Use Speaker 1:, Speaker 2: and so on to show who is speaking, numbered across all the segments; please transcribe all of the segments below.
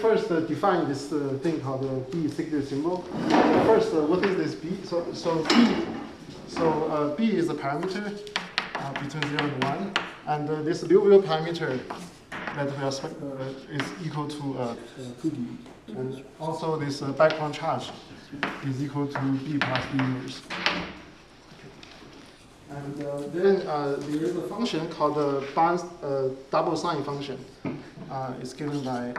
Speaker 1: first define this thing called the B secret symbol. First, what is this B? B is a parameter between 0 and 1, and this Liouville parameter that we are is equal to 2D, and also this background charge is equal to B plus B inverse. And then there is a function called the double sign function. It's given by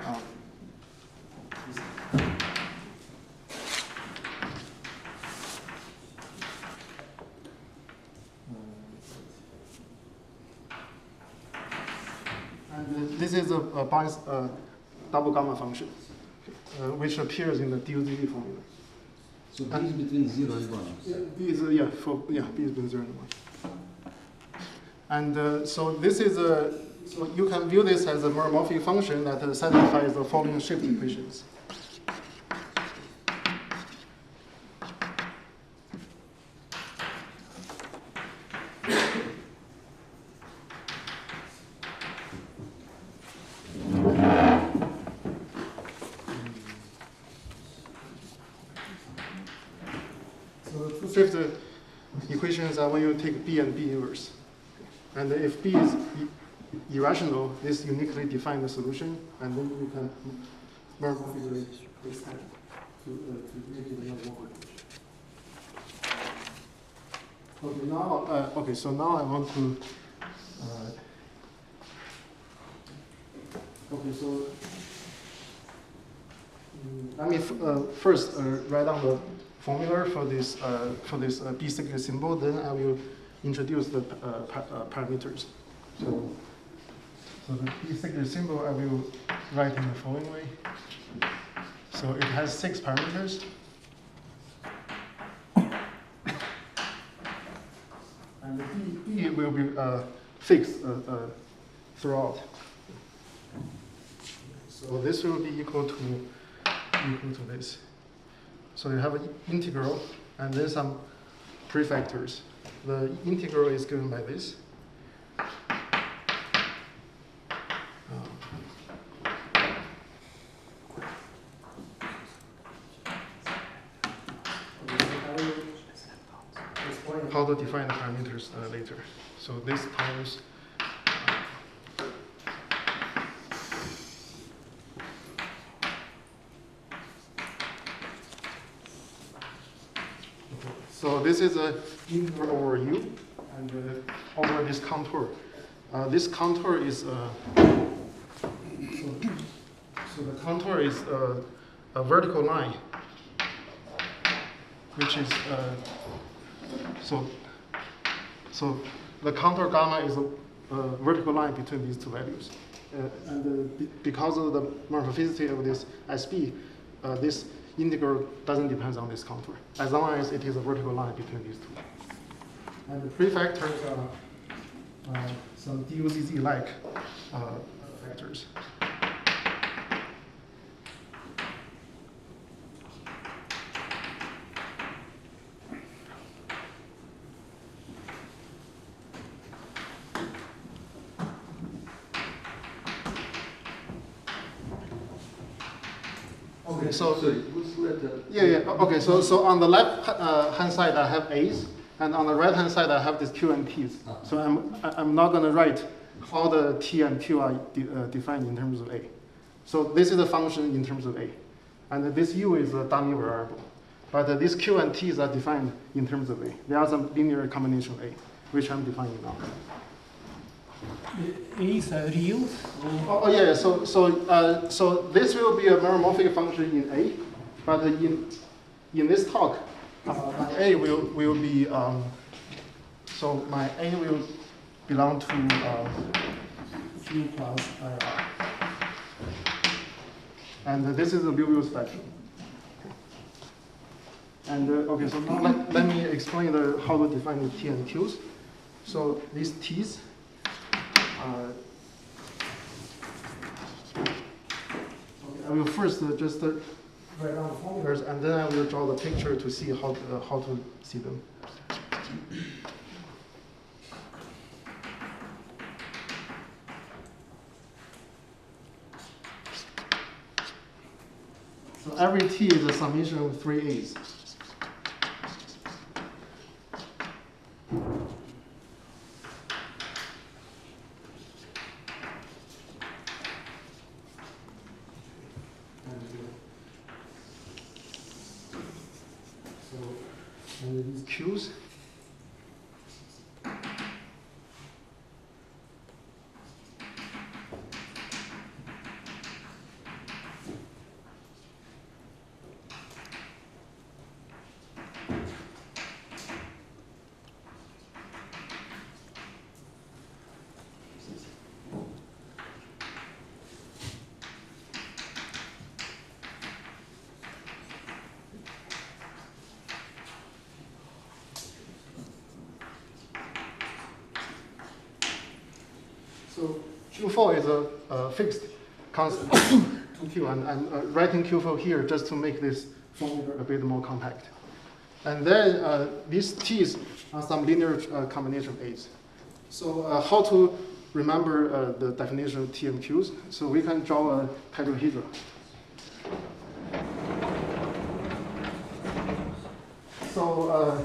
Speaker 1: and this is a double gamma function, which appears in the DUZD formula.
Speaker 2: So B is between 0 and 1.
Speaker 1: B is B is between 0 and 1. And so this is so you can view this as a meromorphic function that satisfies the following shift equations. So the two shift equations are when you take B and B inverse. And if B is irrational, this uniquely defines the solution, and then you can meromorphically extend to make it another one. Okay, so now I want to. Let me first write down the formula for this B secret symbol. Then I will introduce the parameters. So the B secret symbol I will write in the following way. So it has 6 parameters. And the B will be fixed throughout. So this will be equal to this. So you have an integral and then some prefactors. The integral is given by this. How to define the parameters later. So this times so this is a integral over U and over this contour. This contour is so the contour is a vertical line, which is so the contour gamma is a vertical line between these two values, and because of the morphophysicity of this SB, this integral doesn't depend on this contour, as long as it is a vertical line between these two. And the prefactors are some DUZZ-like factors. Okay, so okay. So on the left hand side I have A's, and on the right hand side I have these Q and T's. So I'm not going to write how the T and Q are defined in terms of A. So this is a function in terms of A, and this U is a dummy variable. But these Q and T's are defined in terms of A. They are some linear combination of A, which I'm defining now.
Speaker 3: A is real?
Speaker 1: Oh yeah. So this will be a meromorphic function in A, but in this talk, my A will be so my A will belong to Q plus IR, and this is a Liouville spectrum. And okay, so now let me explain how to define the T and Q's. So these T's. I will first just write down the formulas, and then I will draw the picture to see how to see them. every T is a summation of 3 A's. And these Q's. So Q4 is a fixed constant to Q, and I'm writing Q4 here just to make this formula a bit more compact. And then these T's are some linear combination of A's. So how to remember the definition of T and Q's? So we can draw a tetrahedron. So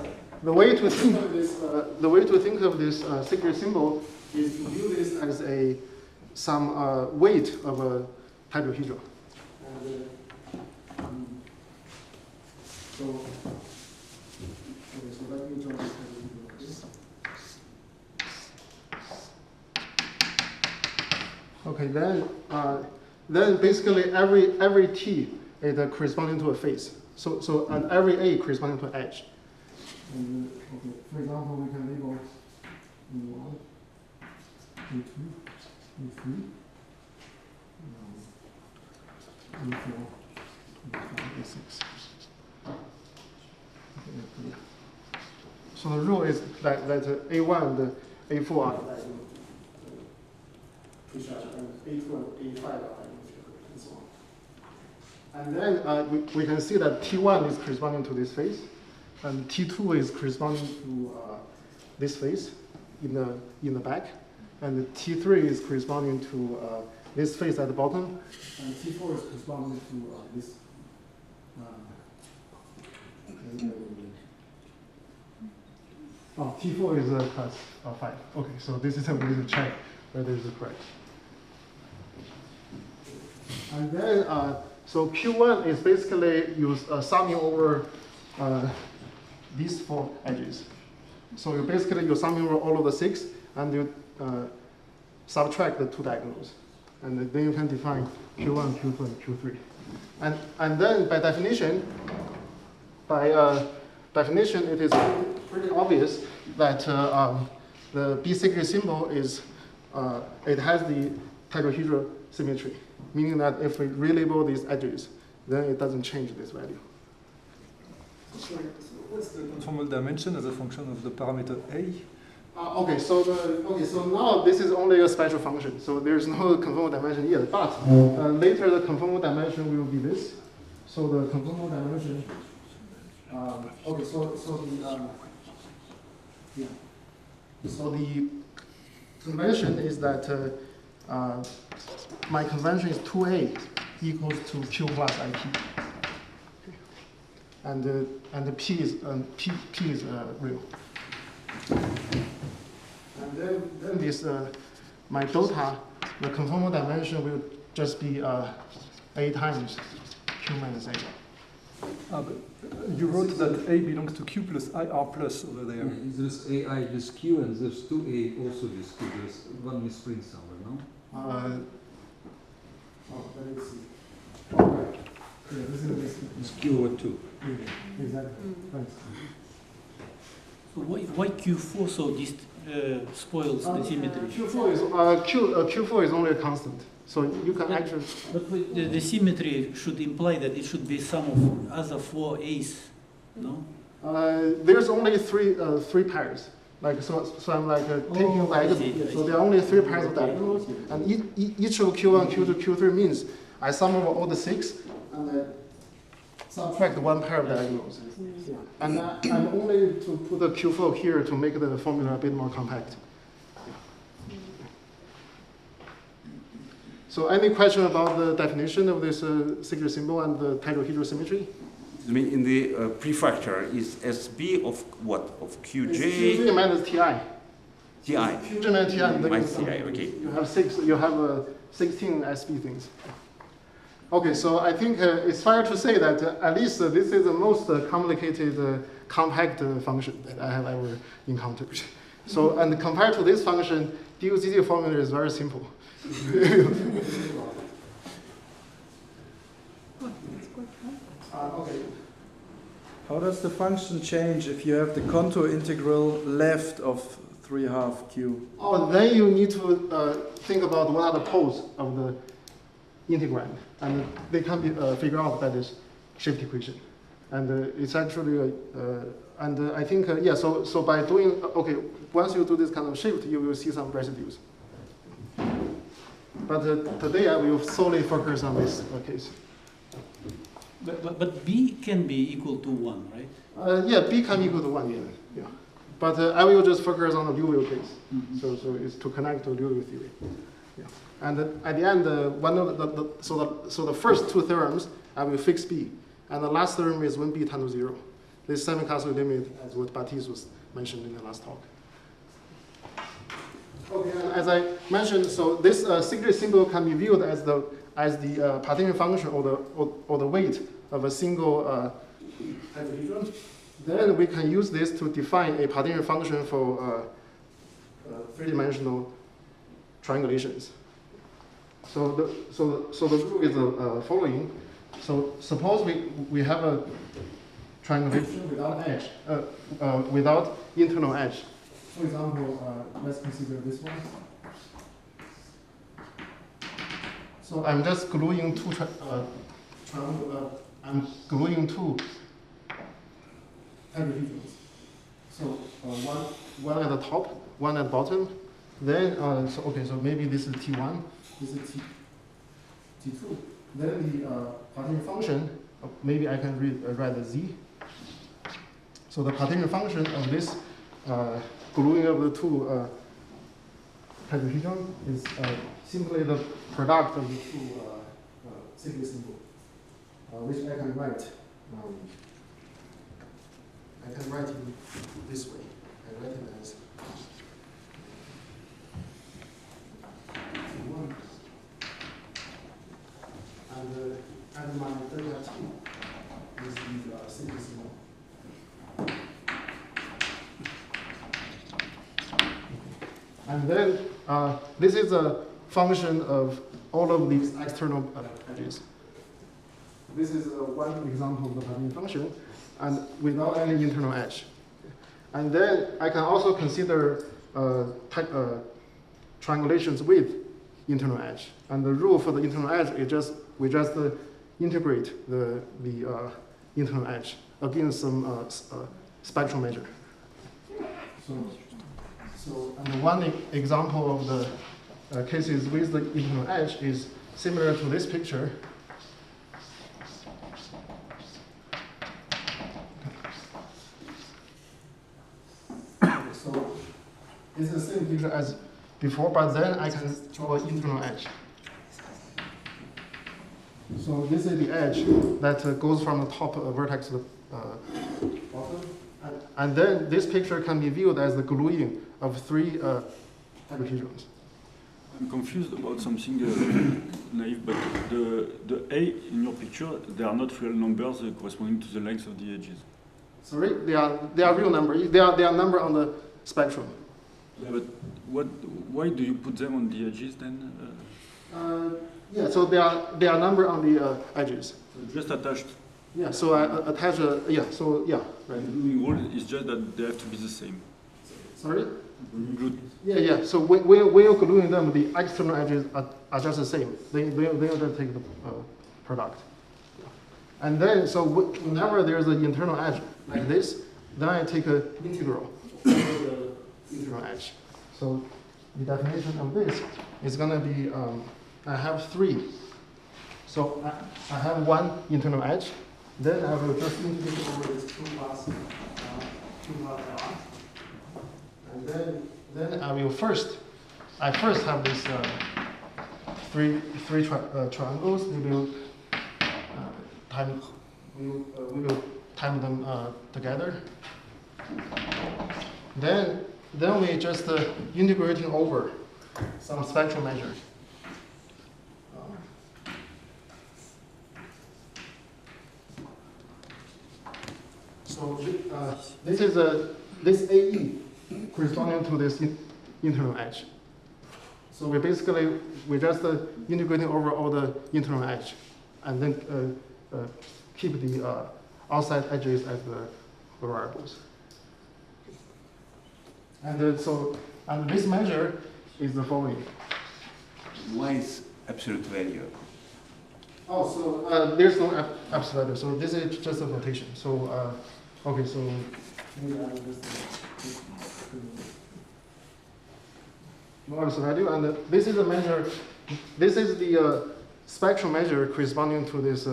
Speaker 1: the way to think of this, secret symbol is to view this as some weight of a tetrahedron. So let me draw this tetrahedron. Okay, then basically every T is corresponding to a face. So and every A corresponding to an edge. And, okay, for example, we can label E1, E2, E3, E4, E5, E6. Okay, so the rule is that A1 and A4 are precise, and A2 and A5 are and so on. And then we can see that T1 is corresponding to this face, and T2 is corresponding to this face in the back, and T3 is corresponding to this face at the bottom, and T4 is corresponding to this. T4 is class 5. Okay, so this is a way to check whether it's correct. And then, so Q1 is basically summing over these 4 edges. So you're summing over all of the 6, and you subtract the 2 diagonals. And then you can define Q1, Q2, and Q3. And then by definition, it is pretty obvious that the B secret symbol is, it has the tetrahedral symmetry, meaning that if we relabel these edges, then it doesn't change this value.
Speaker 3: So what's the conformal dimension as a function of the parameter A?
Speaker 1: So now this is only a special function, so there's no conformal dimension yet. But later the conformal dimension will be this. So the conformal dimension. So the convention is that my convention is 2A equals to Q plus IP, and the P is real. And then this my delta, the conformal dimension will just be A times Q minus A.
Speaker 3: But you wrote that A belongs to Q plus IR plus over there.
Speaker 2: Yeah, there's AI this Q and there's 2A also this Q. There's one misprint somewhere, no?
Speaker 1: Let me see. Okay. Yeah, this is
Speaker 2: It's Q over 2.
Speaker 1: yeah, exactly. Thanks.
Speaker 4: So why Q4 so this spoils the symmetry?
Speaker 1: Q4 is only a constant, so you can actually.
Speaker 4: But the symmetry should imply that it should be sum of other 4 A's, no?
Speaker 1: There's only three pairs. Like so I'm like taking a diagonal. So there are only 3 pairs of diagonals, and each of Q1, Q2, Q3 means I sum over all the 6, and I subtract 1 pair of diagonals. And I'm only to put the Q4 here to make the formula a bit more compact. So any question about the definition of this secret symbol and the tetrahedrosymmetry?
Speaker 5: I mean, in the prefactor is SB of what? Of QJ?
Speaker 1: It's QJ minus TI.
Speaker 5: TI.
Speaker 1: QJ minus TI.
Speaker 5: Minus TI, okay.
Speaker 1: You have 16 SB things. Okay, so I think it's fair to say that at least this is the most complicated compact function that I have ever encountered. So, and compared to this function, DUCD formula is very simple. Okay.
Speaker 3: How does the function change if you have the contour integral left of 3/2 Q?
Speaker 1: Oh, then you need to think about what are the poles of the integrand, and they can be figured out by this shift equation. And it's actually, and I think, yeah, so by doing, okay, once you do this kind of shift, you will see some residues. But today I will solely focus on this case.
Speaker 4: But B can be equal to 1, right?
Speaker 1: Yeah, B can be equal to 1, yeah. But I will just focus on the Liouville case.
Speaker 4: Mm-hmm.
Speaker 1: So it's to connect to Liouville theory. Yeah. And at the end, one of so the first two theorems, I will fix B. And the last theorem is when B tends to 0. This semi-Cassel limit, as what Baptiste was mentioned in the last talk. Okay, and as I mentioned, so this secret symbol can be viewed as the partition function or the weight of a single tetrahedron. Then we can use this to define a partition function for three-dimensional triangulations. So the rule is the following. So suppose we have a triangulation without edge, without internal edge. For example, let's consider this one. So I'm just gluing two I'm gluing two tetrahedrons. So one at the top, one at the bottom. Then so maybe this is T1, this is T2. Then the partition function, maybe I can write the Z. So the partition function of this gluing of the two tetrahedron is simply the product of the two secret symbols, which I can write. I can write it this way. I write it as T1. And my delta T is the secret symbol. And then this is a function of all of these external edges. This is one example of the partition function, and without any internal edge. And then I can also consider triangulations with internal edge. And the rule for the internal edge is we just integrate the internal edge against some spectral measure. So and one example of the cases with the internal edge is similar to this picture. So it's the same picture as before, but then I can draw an internal edge. So this is the edge that goes from the top vertex to the bottom. And then this picture can be viewed as the gluing of three tetrahedrons.
Speaker 6: I'm confused about something naive, but the A in your picture, they are not real numbers corresponding to the length of the edges.
Speaker 1: Sorry, they are real numbers. They are number on the spectrum.
Speaker 6: Yeah, but why do you put them on the edges then?
Speaker 1: Yeah, so they are number on the edges.
Speaker 6: So just attached.
Speaker 1: Yeah, so I attach right.
Speaker 6: The gluing rule is just that they have to be the same.
Speaker 1: Sorry?
Speaker 6: Glue.
Speaker 1: Yeah. So when you're gluing them, the external edges are just the same. They just take the product. And then, so whenever there's an internal edge like this, then I take an integral over the internal edge. So the definition of this is going to be, I have three. So I have one internal edge. Then I will just integrate over this 2 plus R. And then I first have this three triangles. We will time them together. Then we just integrating over some spectral measures. So this is this AE corresponding to this internal edge. So we just integrating over all the internal edge, and then keep the outside edges as the variables. And this measure is the following.
Speaker 5: Why is absolute value?
Speaker 1: Oh, so there's no absolute value. So this is just a notation. So okay, so maybe I will just no absolute value, and this is a measure. This is the spectral measure corresponding to this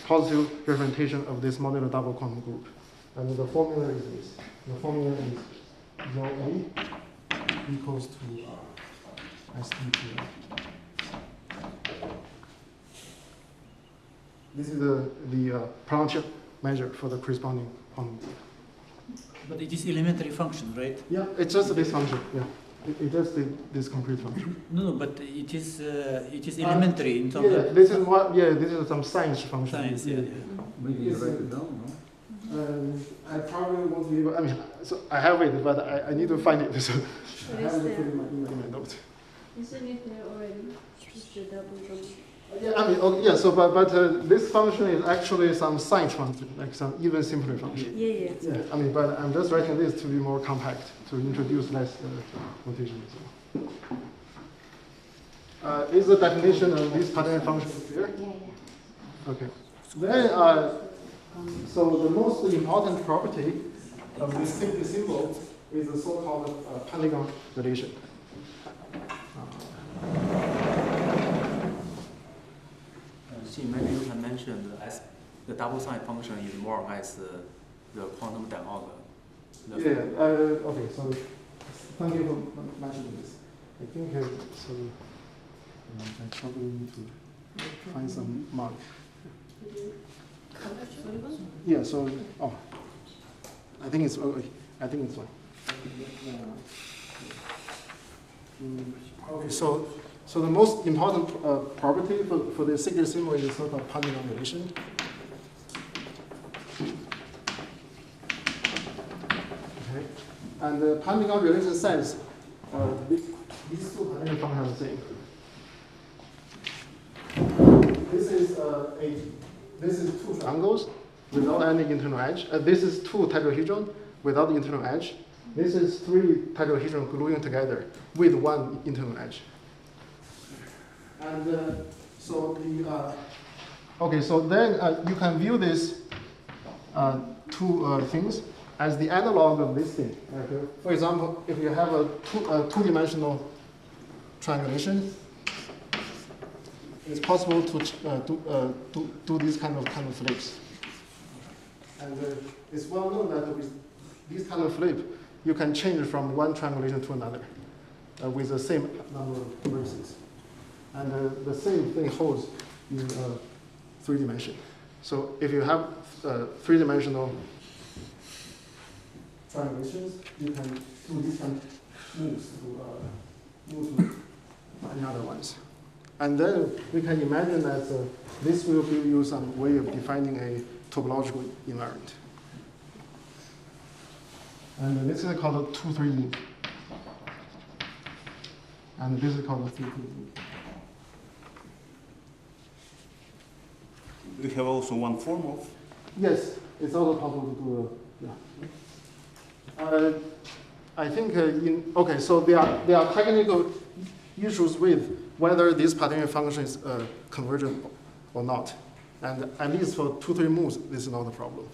Speaker 1: positive representation of this modular double quantum group. And the formula is this. The formula is rho A equals to sl2. This is the Planck measure for the corresponding quantum group.
Speaker 4: But it is elementary function, right?
Speaker 1: Yeah, it's just this function. Yeah, it just this concrete function.
Speaker 4: No, but it is elementary in terms of
Speaker 1: this is what. Yeah, this is some science function.
Speaker 4: science. Yeah.
Speaker 2: Maybe you write it down, no?
Speaker 1: I probably won't be able. I mean, so I have it, but I need to find it. So I have it in my notes.
Speaker 7: Isn't it there already? Just the double double.
Speaker 1: Yeah, I mean, yeah. So, but this function is actually some science function, like some even simpler function.
Speaker 7: Yeah.
Speaker 1: Yeah, I mean, but I'm just writing this to be more compact, to introduce less notation. So. Is the definition of this particular function clear?
Speaker 7: Yeah.
Speaker 1: Okay. Then, so the most important property of this simple symbol is the so-called Pentagon relation.
Speaker 8: Maybe you can mention the double sign function is more or less the quantum diagonal.
Speaker 1: Okay, so thank you for mentioning this. I think so. I probably need to find some mark. Yeah. So I think it's okay. I think it's fine. Okay. So the most important property for the signature symbol is the so-called Pentagon relation. Okay. And the Pentagon relation says these two particular functions are the same. This is two triangles without any internal edge. This is two tetrahedron without the internal edge. This is three tetrahedron gluing together with one internal edge. And so then you can view this two things as the analog of this thing. For example, if you have a two-dimensional triangulation, it's possible to do these kind of flips. And it's well known that with this kind of flip, you can change from one triangulation to another with the same number of vertices. And the same thing holds in 3 dimension. So if you have 3-dimensional triangulations, you can do these kind of moves to move to any other ones. And then we can imagine that this will give you some way of defining a topological invariant. And this is called a 2-3 move. And this is called a 3-3 move.
Speaker 5: We have also one form of.
Speaker 1: Yes, it's also possible to do. Yeah. I think okay. So there are technical issues with whether this particular function is convergent or not, and at least for 2-3 moves, this is not a problem.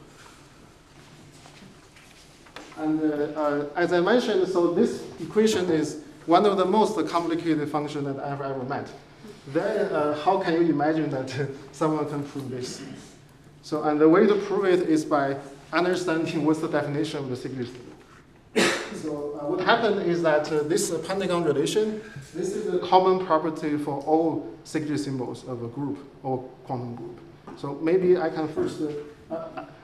Speaker 1: And as I mentioned, so this equation is one of the most complicated functions that I've ever met. Then how can you imagine that someone can prove this? So, and the way to prove it is by understanding what's the definition of the signature symbol. So what happened is that this Pentagon relation, this is a common property for all security symbols of a group or quantum group. So maybe I can first,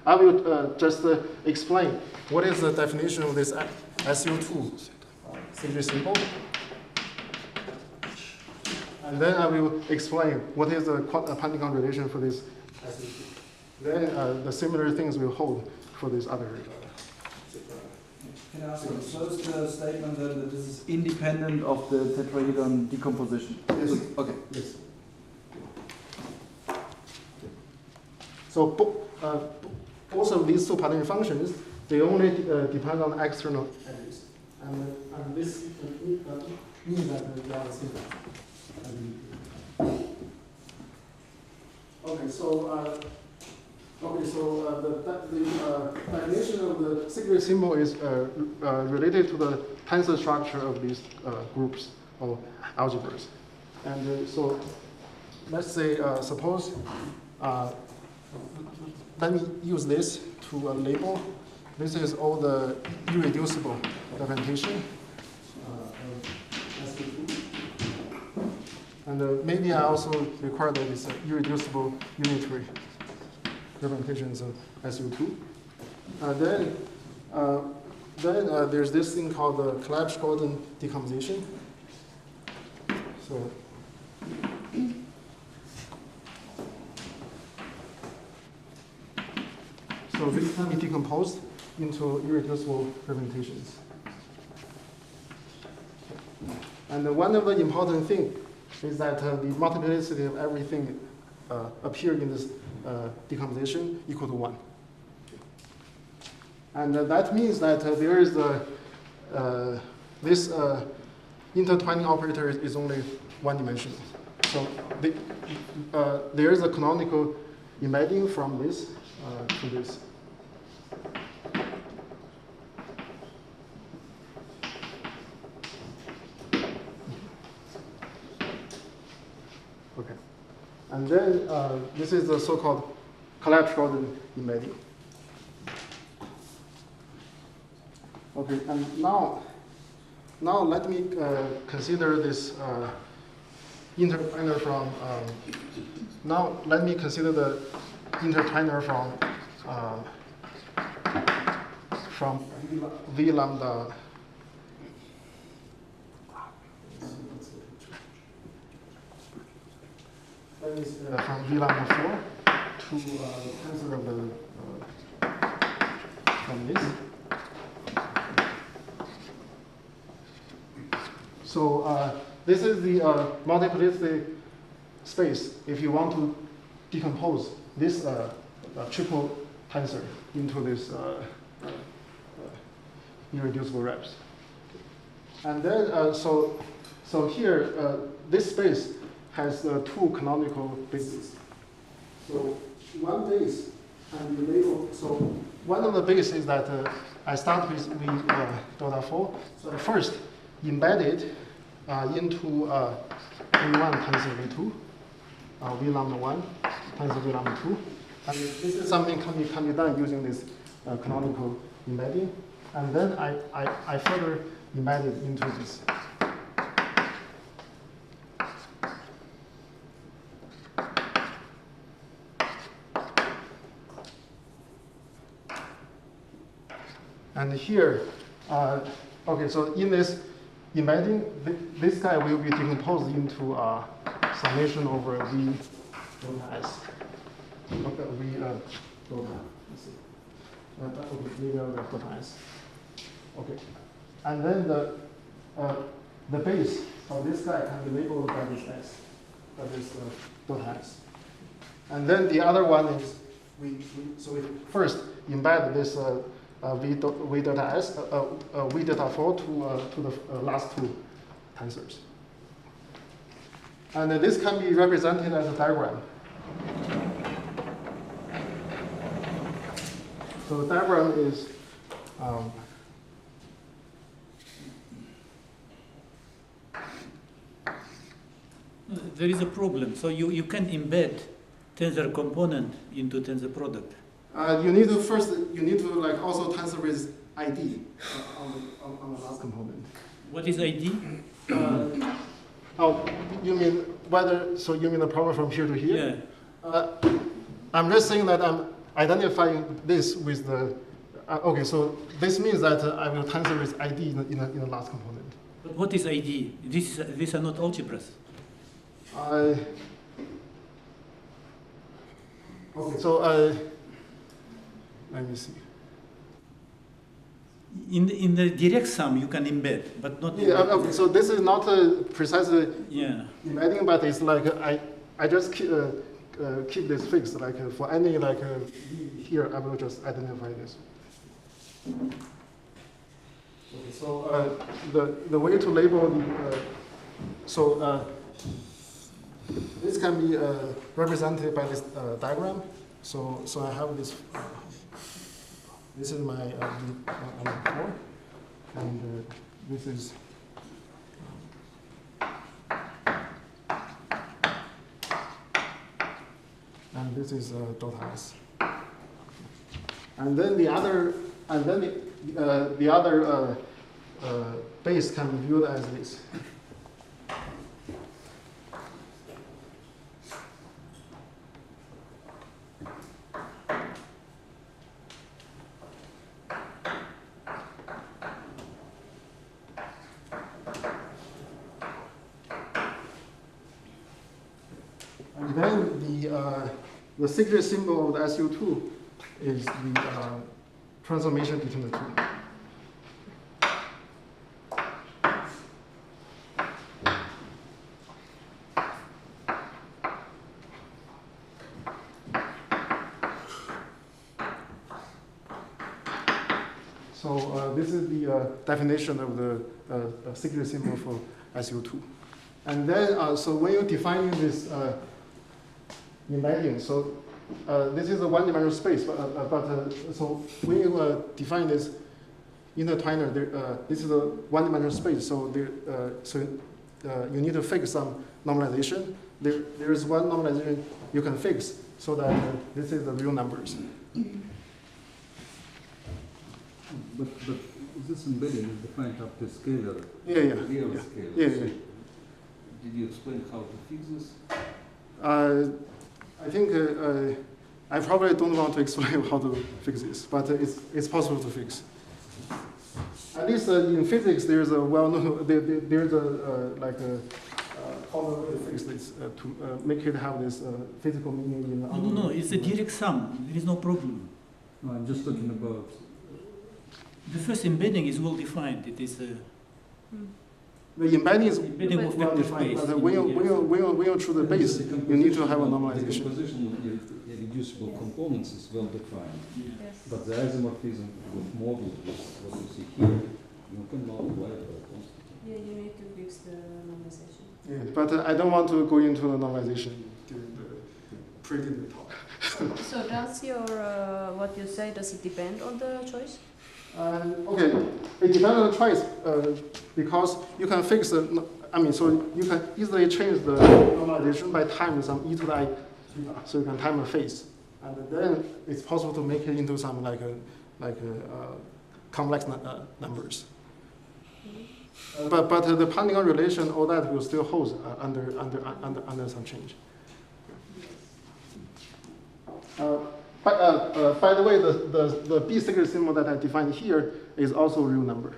Speaker 1: I will just explain what is the definition of this sl2 security symbol. And then I will explain what is the Pentagon relation for this sl2. Then the similar things will hold for this other.
Speaker 3: Can I ask you, so is the statement that this is independent of the tetrahedron decomposition?
Speaker 1: Yes.
Speaker 3: Okay.
Speaker 1: Yes. So both of these two partition functions, they only depend on external edges. And this means that they are the same. Okay, so the definition of the secret symbol is related to the tensor structure of these groups or algebras. And so let's say, suppose, let me use this to label. This is all the irreducible representation. And maybe I also require that it's irreducible unitary representations of SU2. Then there's this thing called the Collapse-Gordon decomposition. So this can be decomposed into irreducible representations. And one of the important things is that the multiplicity of everything appear in this decomposition equal to 1. And that means that there is this intertwining operator is only one-dimensional. So there is a canonical embedding from this to this. Okay. And then this is the so-called collapse-Gordon embedding. Okay, and now let me consider this intertwiner from. Now let me consider the intertwiner from V lambda. That is from V lambda 4 to the tensor of the from this. So this is the multiplicity space if you want to decompose this triple tensor into this irreducible reps. And then so here this space has two canonical bases. So one base can be labeled. So one of the bases is that I start with V delta 4. So I first embed it into V1 tensor V2, V lambda 1 tensor V lambda 2. And this is something can be done using this canonical embedding. And then I further embed it into this. And here, okay, so in this embedding, this guy will be decomposed into summation over V delta S. Okay, V delta. Let's see. Okay, V delta S. Okay, and then the base of this guy can be labeled by this S, by this delta S. And then the other one is we first embed this. V delta S, V delta 4 to the last two tensors. And this can be represented as a diagram. So the diagram is
Speaker 4: there is a problem. So you can embed tensor component into tensor product.
Speaker 1: You need to first, you need to like also tensor with ID on the last component.
Speaker 4: What is ID?
Speaker 1: Oh, you mean whether, so you mean the problem from here to here?
Speaker 4: Yeah.
Speaker 1: I'm just saying that I'm identifying this with the, okay, so this means that I will tensor with ID in the last component.
Speaker 4: But what is ID? These are not algebras.
Speaker 1: Okay, so let me see.
Speaker 4: In the direct sum you can embed, but not.
Speaker 1: Yeah, okay, so this is not precisely embedding, but it's like I just keep this fixed. Like for any like here, I will just identify this. Okay, so the way to label the this can be represented by this diagram. So I have this. This is my core, and this is. And this is .s. And then the other, the other base can be viewed as this. And then the secret symbol of the SU2 is the transformation between the two. So this is the definition of the secret symbol for SU2. And then, so when you're defining this embedding, so this is a one-dimensional space, but so when you define this intertwiner, this is a one-dimensional space, so you need to fix some normalization. There is one normalization you can fix, so that this is the real numbers.
Speaker 2: But this embedding is defined up to scalar.
Speaker 1: Real
Speaker 2: scale.
Speaker 1: Yeah.
Speaker 2: So did you explain how to fix this?
Speaker 1: I think I probably don't want to explain how to fix this, but it's possible to fix. At least in physics, there's a well-known there's a common way to fix this to make it have this physical meaning in the.
Speaker 4: No, it's a direct sum. There is no problem.
Speaker 2: No, I'm just talking about.
Speaker 4: The first embedding is well defined. It is.
Speaker 1: The embedding is
Speaker 4: embedding of
Speaker 1: well
Speaker 4: vector
Speaker 1: defined,
Speaker 4: space.
Speaker 1: but when you choose the base, you need to have a normalization.
Speaker 2: The composition of irreducible components is well defined,
Speaker 7: Yes.
Speaker 2: but the isomorphism with modulus, what you see here, you can multiply it by constant.
Speaker 7: Yeah, you need to fix the normalization.
Speaker 1: Yeah, but I don't want to go into the normalization during the pre-dinner talk.
Speaker 7: So does your, what you say, does it depend on the choice?
Speaker 1: Okay, it depends on the choice because you can fix the, so you can easily change the normalization by time some e to the I, so you can time a phase, and then it's possible to make it into some complex numbers. But the Polygon relation, all that will still hold under some change. By the way, the B secret symbol that I defined here is also a real number.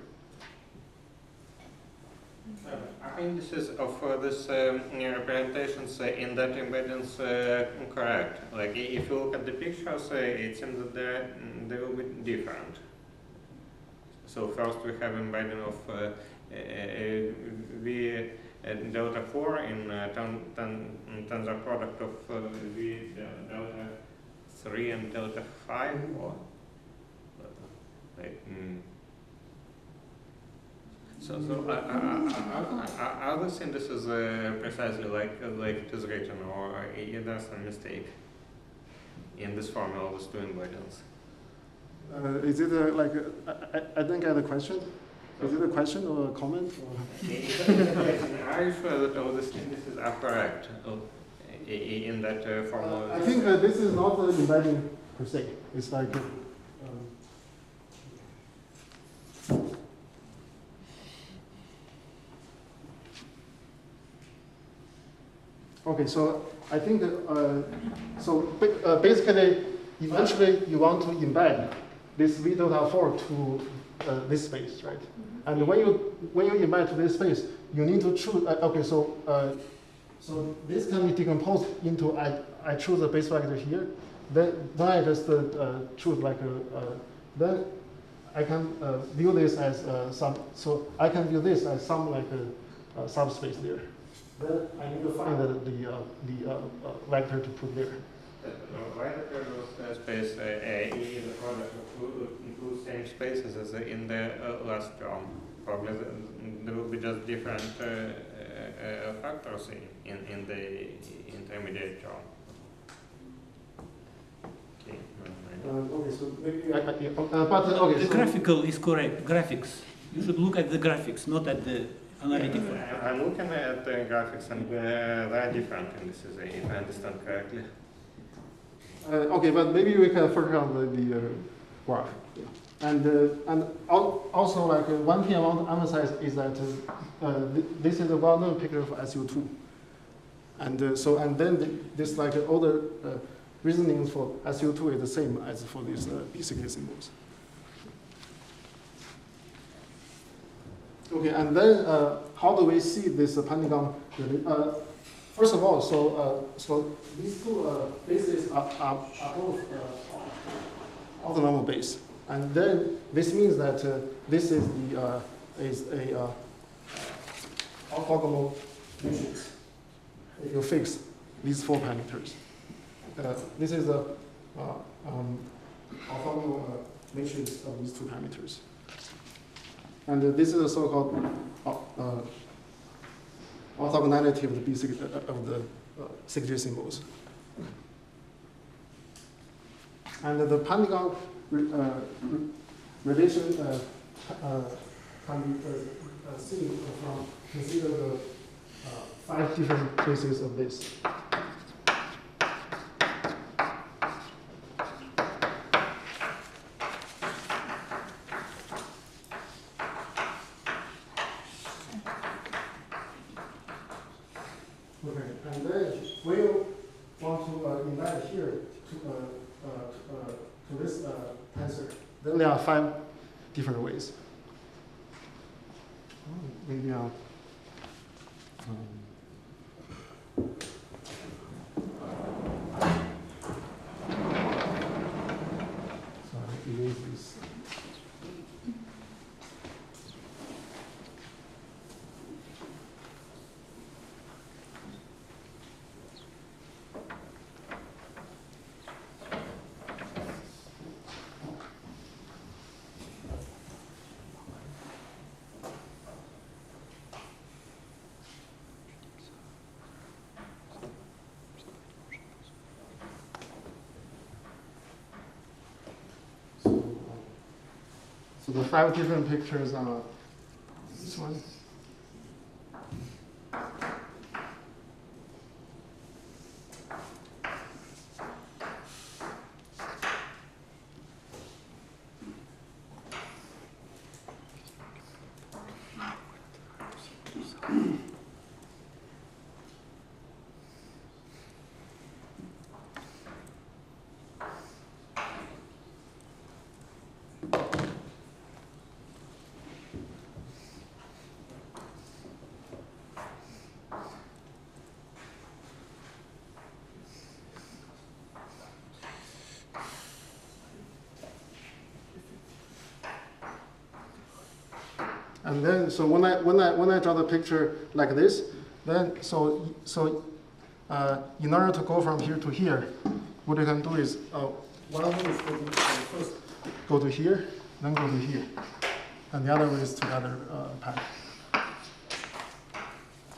Speaker 9: I think this is of this representations in that embeddings correct. Like if you look at the pictures, it seems that they will be different. So first we have embedding of V delta 4 in tensor product of V delta 3 and delta 5, or like, so are the synthesis precisely like it is written, or is there some mistake in this formula of the two embeddings?
Speaker 1: Is it I didn't get the question. Is it a question or a comment?
Speaker 9: Are you sure that all the syntheses are correct in that formula?
Speaker 1: I think this is not the embedding per se. it's like okay, so I think basically, eventually you want to embed this V delta 4 to this space, right? And when you embed to this space, you need to choose. Okay, so this can be decomposed into I choose a base vector here, then I just choose like then I can view this as some. So I can view this as some like a subspace there. Then I need to find the vector to put there.
Speaker 9: Why the kernel space A is a product of two same spaces as in the last term? Probably there will be just different factors in the intermediate term. Okay.
Speaker 1: Okay, so maybe okay.
Speaker 4: The graphical is correct. Graphics. You should look at the graphics, not at the analytic one.
Speaker 9: I'm looking at the graphics and they are different in this, if I understand correctly.
Speaker 1: Okay, but maybe we can focus on the graph. Yeah. And also, like one thing I want to emphasize is that this is a well-known picture for SU2, and then this like all the reasonings for SU2 is the same as for these B-sigma symbols. Okay, and then how do we see this Pentagon? First of all, so these two bases are both orthonormal base, and then this means that this is a orthogonal matrix. If you fix these 4 parameters, this is a orthogonal matrix of these 2 parameters, and this is a so-called orthogonality of the sigma symbols. And the Pentagon relation can be seen from consider the 5 different cases of this. Okay, and then we'll want to embed here to this tensor. Then there are 5 different ways. Maybe I'll. Sorry, erase this. So the 5 different pictures are this one. And then, so when I draw the picture like this, then in order to go from here to here, what you can do is one way is to first go to here, then go to here, and the other way is to the other path.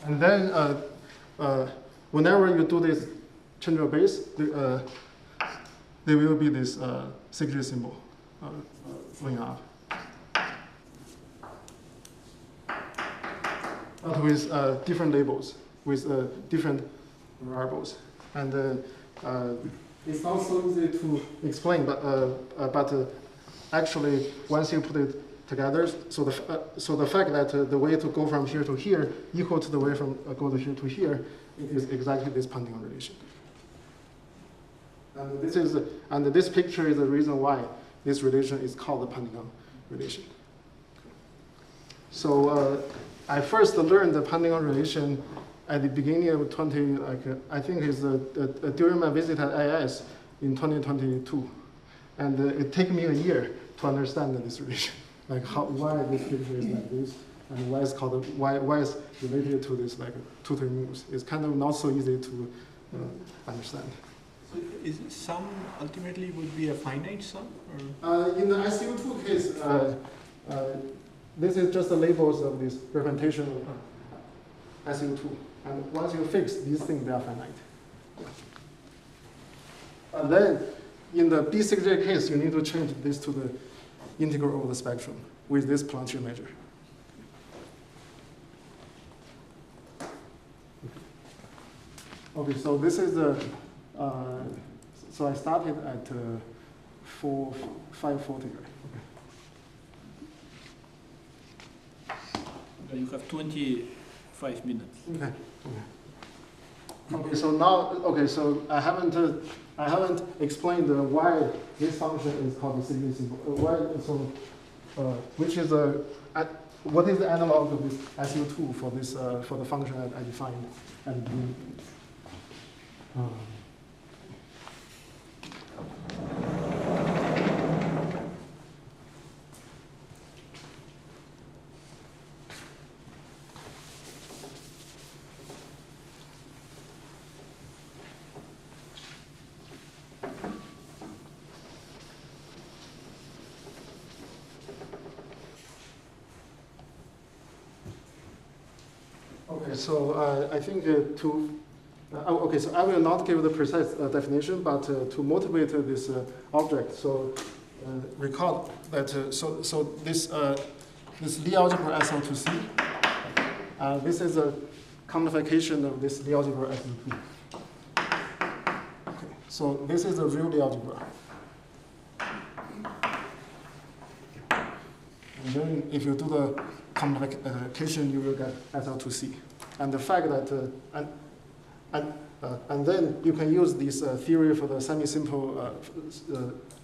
Speaker 1: And then whenever you do this change your base, there will be this sigma symbol going up. But with different labels, with different variables. And it's not so easy to explain, but actually, once you put it together, so the fact that the way to go from here to here equal to the way from go to here to here is exactly this Pandion relation. And this picture is the reason why this relation is called the Pandion relation. So I first learned the Pandion relation at the beginning of I think it's during my visit at IIS in 2022. And it took me a year to understand this relation, like why this picture is like this, and why it's called why it's related to this like 2-3 moves. It's kind of not so easy to understand.
Speaker 10: So is sum ultimately would be a finite sum?
Speaker 1: Or? In the sl2 case, this is just the labels of this representation of sl2. And once you fix these things, they are finite. And then, in the B6J case, you need to change this to the integral over the spectrum with this Planck measure. Okay, so this is the, so I started at 540, right?
Speaker 4: Okay. You have 25 minutes.
Speaker 1: Okay. Okay, so now, okay, so I haven't explained why this function is called the sigma symbol. Which is what is the analog of this sl2 for this for the function that I defined at the beginning? Okay, so I think okay, so I will not give the precise definition, but to motivate this object, so recall that so this Lie algebra sl2c, this is a quantification of this Lie algebra sl2. Okay, so this is a real Lie algebra. And then if you do the quantification, you will get sl2c. And the fact that, and then you can use this theory for the semi-simple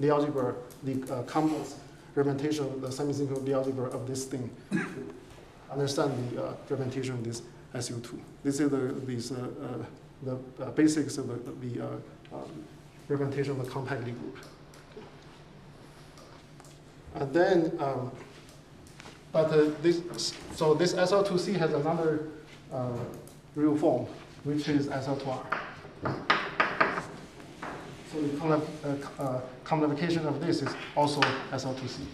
Speaker 1: Lie algebra, the complex representation of the semi-simple Lie algebra of this thing, to understand the representation of this sl2. This is the basics of the representation of the compact Lie group. And then, this sl2c has another real form, which is sl2r. So the quantification of this is also sl2c.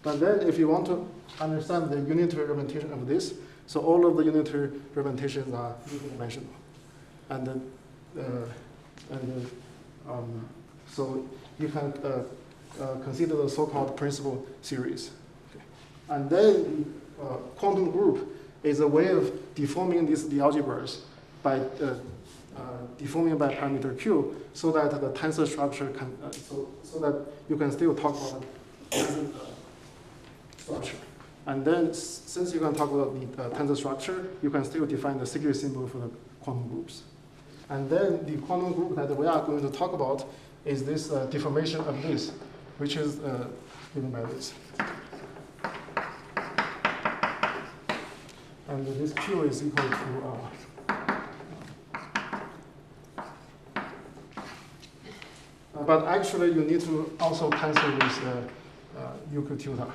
Speaker 1: But then if you want to understand the unitary representation of this, so all of the unitary representations are unidimensional. So you can consider the so-called principal series. Okay. And then quantum group is a way of deforming these algebras by deforming by parameter q, so that the tensor structure can so that you can still talk about the structure. And then since you can talk about the tensor structure, you can still define the secret symbol for the quantum groups. And then the quantum group that we are going to talk about is this deformation of this, which is given by this. And this Q is equal to but actually you need to also cancel this UQ tilde.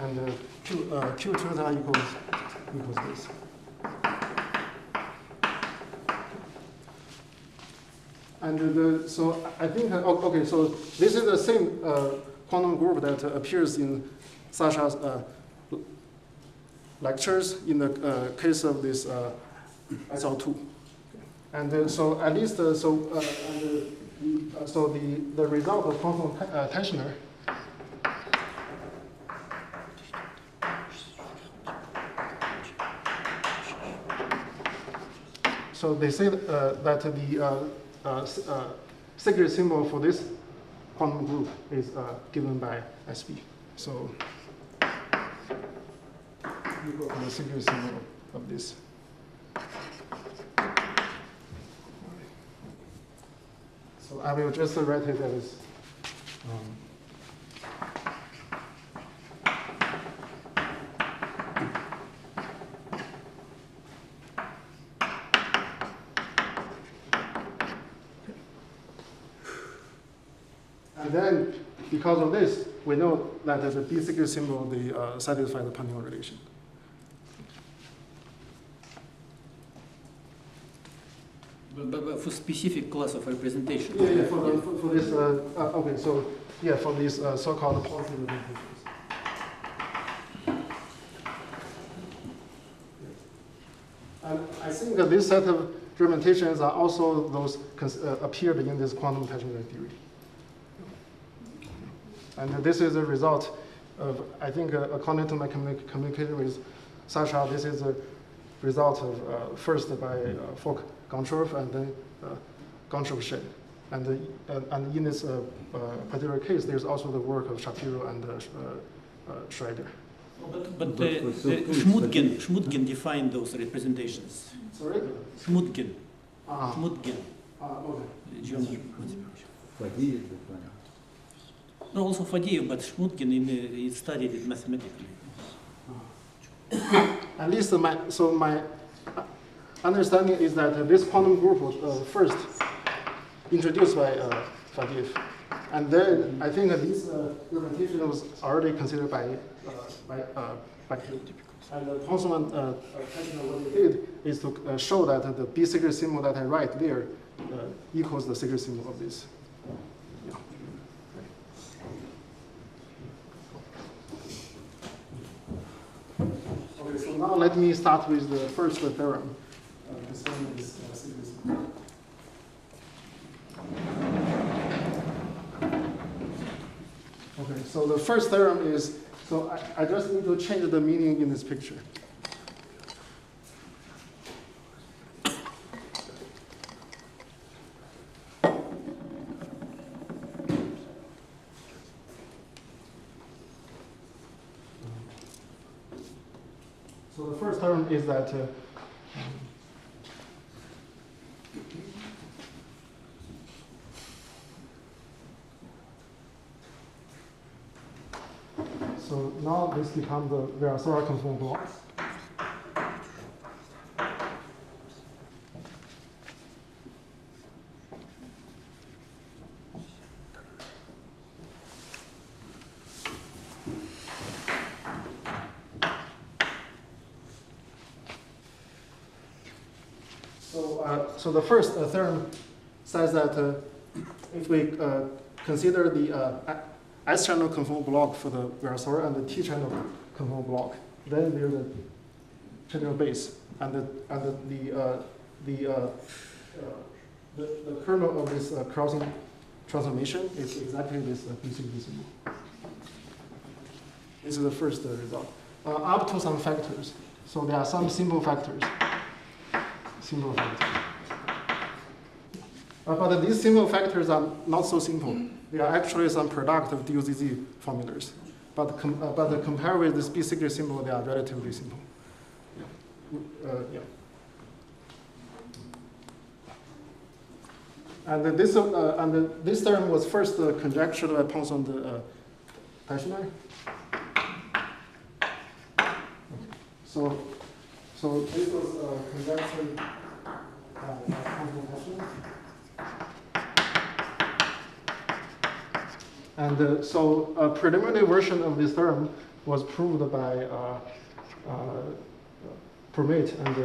Speaker 1: And Q tilde equals this. And so I think, okay, so this is the same quantum group that appears in Sasha's lectures in the case of this sl2. And so at least, so the result of quantum tensioner so they say that the secret symbol for this quantum group is given by SB. So you go for the secret symbol of this. So I will just write it as and then, because of this, we know that the B secret symbol they satisfy the Pandion relation.
Speaker 4: But for specific class of representation.
Speaker 1: Yeah, for this. Okay, so yeah, for these so-called positive representations. And I think that this set of representations are also those appeared in this quantum tensor theory. And this is a result of, I think, according to my communication with Sasha, this is a result of first by Folk-Gonchorf and then Gonchorf-Shen. And in this particular case, there's also the work of Shapiro and Schrader.
Speaker 4: But Schmutgen defined those representations.
Speaker 1: Sorry?
Speaker 4: Schmutgen.
Speaker 1: Okay.
Speaker 4: German.
Speaker 2: Faddeev defined.
Speaker 4: No, also Faddeev, but Schmutgen he studied it mathematically.
Speaker 1: At least my understanding is that this quantum group was first introduced by Faddeev, and then I think this representation was already considered by him. And Ponson what he did is to show that the B secret symbol that I write there equals the secret symbol of this. Yeah. Okay, so now let me start with the first theorem. This one is secret symbol. Okay, so the first theorem is, so I just need to change the meaning in this picture. So the first term is that so now this becomes the Virasoro conformal blocks. So the first theorem says that if we consider the S-channel conformal block for the Virasoro and the T-channel conformal block, then there's a channel base, and the kernel of this crossing transformation is exactly this BCD symbol. This is the first result. Up to some factors. So there are some simple factors. But these simple factors are not so simple. They are actually some product of DOZZ formulas. But compared with this B secret symbol, they are relatively simple. Yeah. And this term was first conjectured by Ponson de Teichner. So this was conjectured by Ponson Teichner. And so a preliminary version of this theorem was proved by Permate and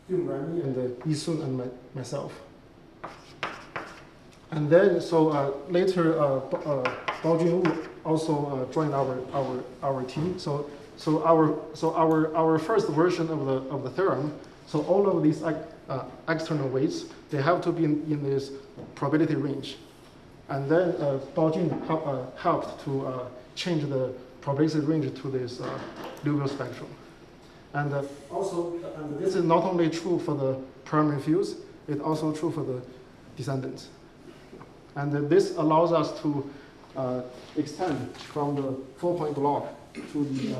Speaker 1: Rami and Xin Sun and myself. And then later Bao Junwu also joined our team. So our first version of the theorem. So all of these external weights, they have to be in this probability range. And then Bao Jun helped to change the probability range to this Liouville spectrum. And also, and this is not only true for the primary fields, it's also true for the descendants. And this allows us to extend from the 4-point block to the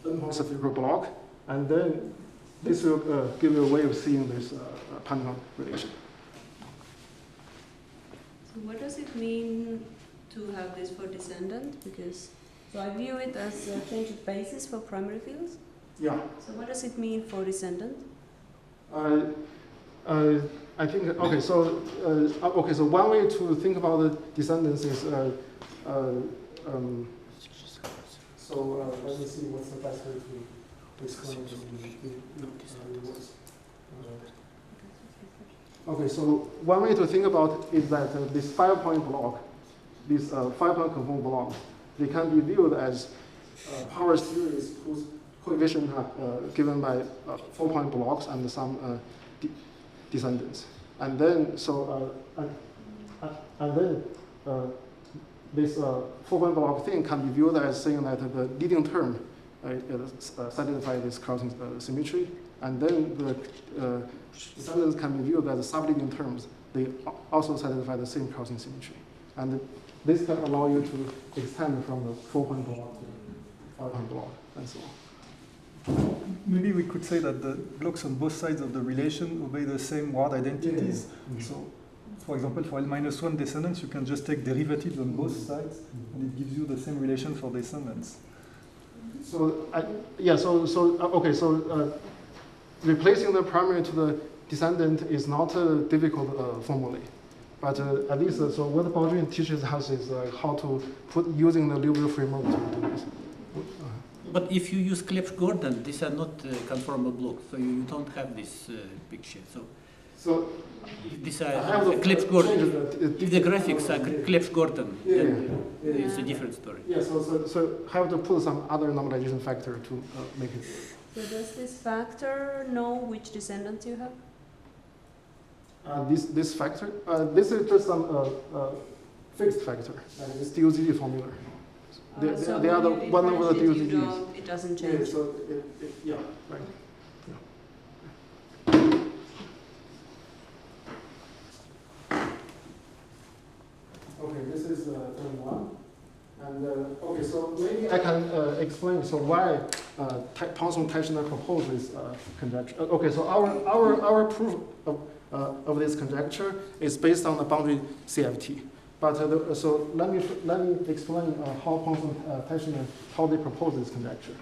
Speaker 1: n-point spherical block, and then this will give you a way of seeing this Pantone relation.
Speaker 7: So what does it mean to have this for descendant? Because so I view it as a change of basis for primary fields.
Speaker 1: Yeah.
Speaker 7: So what does it mean for descendant?
Speaker 1: I think okay. So So one way to think about the descendants is let me see what's the best way to explain it. Okay, so one way to think about it is that this 5-point block, this 5-point conformal block, they can be viewed as power series whose coefficients are given by 4-point blocks and some descendants. And then, this 4-point block thing can be viewed as saying that the leading term satisfies this crossing symmetry, and then the descendants can be viewed as subleading terms. They also satisfy the same crossing symmetry, and this can allow you to extend from the 4-point block to the 5-point block, and so on.
Speaker 3: Maybe we could say that the blocks on both sides of the relation obey the same word identities.
Speaker 1: Yeah.
Speaker 3: So, for example, for L-1 descendants, you can just take derivatives on both sides, and it gives you the same relation for descendants.
Speaker 1: So, replacing the primary to the descendant is not a difficult formula. But at least, so what Baojun teaches us is how to put using the Liouville framework to do this.
Speaker 4: But if you use Clebsch-Gordon, these are not conformal blocks, so you don't have this picture. So these are Clebsch-Gordon. If the graphics are Clebsch-Gordon, then it's a different story.
Speaker 1: Yeah, so have to put some other normalization factor to make it.
Speaker 7: So does this factor know which descendants you have?
Speaker 1: This factor, this is just some fixed factor. It's DOZG formula. They are the one over the DOZGs.
Speaker 7: It doesn't change.
Speaker 1: Yeah, so yeah, right. Okay, this is term 1. And okay, so maybe I can explain so why Thomson-Teichner proposed this conjecture. Okay, so our proof of this conjecture is based on the boundary CFT. But so let me explain how Thomson-Teichner how they propose this conjecture.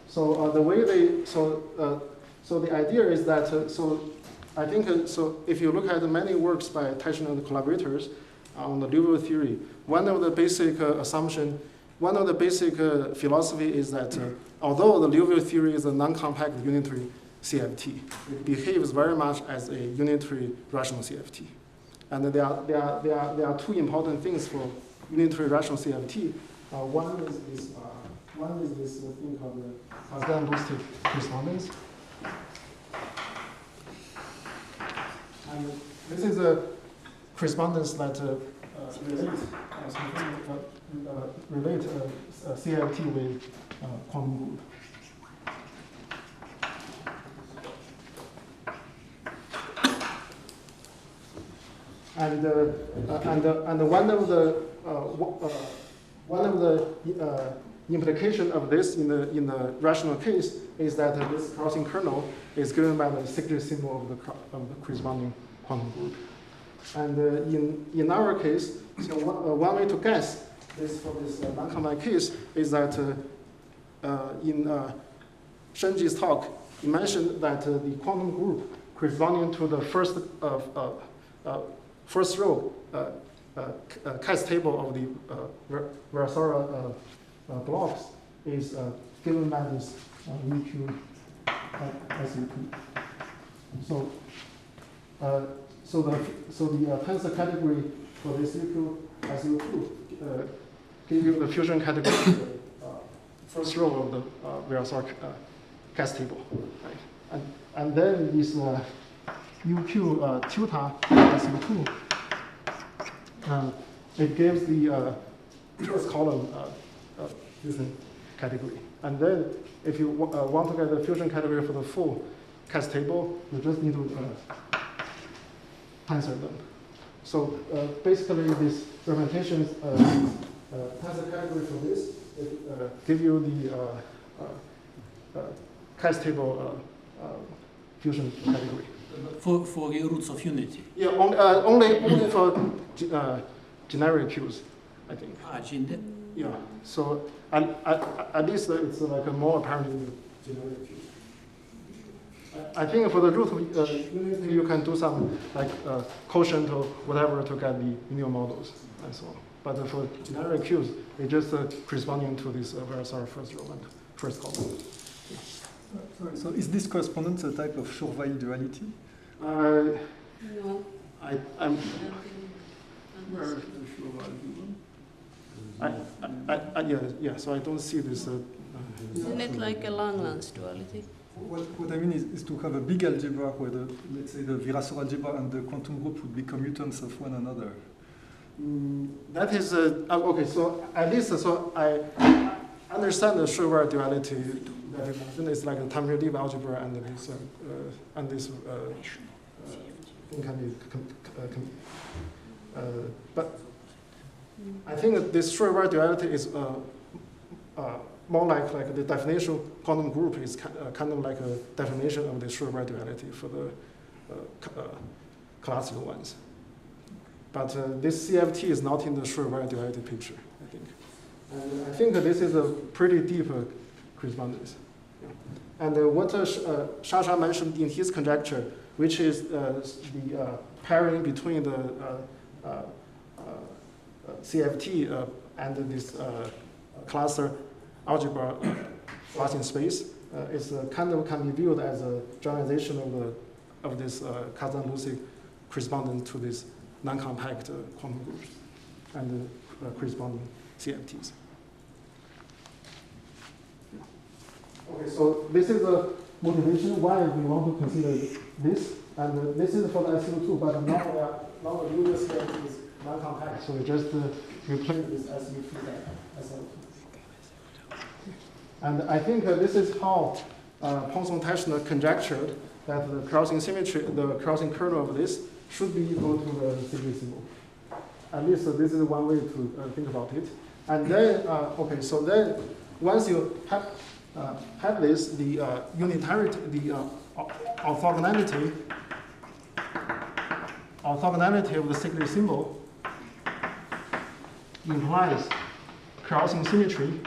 Speaker 1: So the way they so the idea is that so I think so if you look at many works by Teichner and collaborators on the Liouville theory, one of the basic philosophy is that although the Liouville theory is a non-compact unitary CFT, it behaves very much as a unitary rational CFT. And there are two important things for unitary rational CFT. One is this thing called the Gaussian-boosted correspondence. And this is a correspondence that relate CFT with quantum group. And one of the implication of this in the rational case is that this crossing kernel is given by the signature symbol of the corresponding quantum group. And in our case, so one way to guess this for this non-compact case is that in Shenji's talk, he mentioned that the quantum group corresponding to the first row CAS table of the Virasoro blocks is given by this UQ SU2. So the tensor category for this UQ SU2 give you the fusion category of the first row of the Virasoro CAS table, right? And then this UQ tilde SU2. It gives the first column category. And then if you want to get the fusion category for the full CAS table, you just need to tensor them. So basically, this representation tensor category for this give you the CAS table fusion category.
Speaker 4: For the roots of unity.
Speaker 1: Yeah, only for generic Qs, I think. Yeah. So at least it's like a more apparent in the generic Qs. I think for the root of unity, you can do some like quotient or whatever to get the linear models and so on. But for generic Qs, it's just corresponding to this Versor first row and first column.
Speaker 3: Sorry, so is this correspondence a type of Shorvai duality?
Speaker 7: No.
Speaker 1: I'm. Where is the Shorvai? Yeah. So I don't see this.
Speaker 7: Isn't it like a Langlands duality?
Speaker 3: What I mean is to have a big algebra where let's say the Virasor algebra and the quantum group would be commutants of one another.
Speaker 1: That is okay. So at least so I understand the Shorvai duality. That you mentioned is like a time-relative algebra and this thing can be. But I think that this Shorvai duality is more like the definition quantum group is kind of like a definition of the Shorvai duality for the classical ones. But this CFT is not in the Shorvai duality picture, I think. And I think this is a pretty deep correspondence. And what Shasha mentioned in his conjecture, which is the pairing between the CFT and this cluster algebra class in space, is kind of can be viewed as a generalization of this Kazan-Lucy correspondence to this non-compact quantum groups and corresponding CFTs. Okay, so this is the motivation why we want to consider this, and this is for the sl2, but now the user CFT is non-compact, so we just replace this sl2 sl2. And I think this is how Ponson-Teschner conjectured that the crossing symmetry, the crossing kernel of this should be equal to the degree symbol. At least this is one way to think about it. And then, okay, so then once you have this, the unitarity, the orthogonality of the degree symbol implies crossing symmetry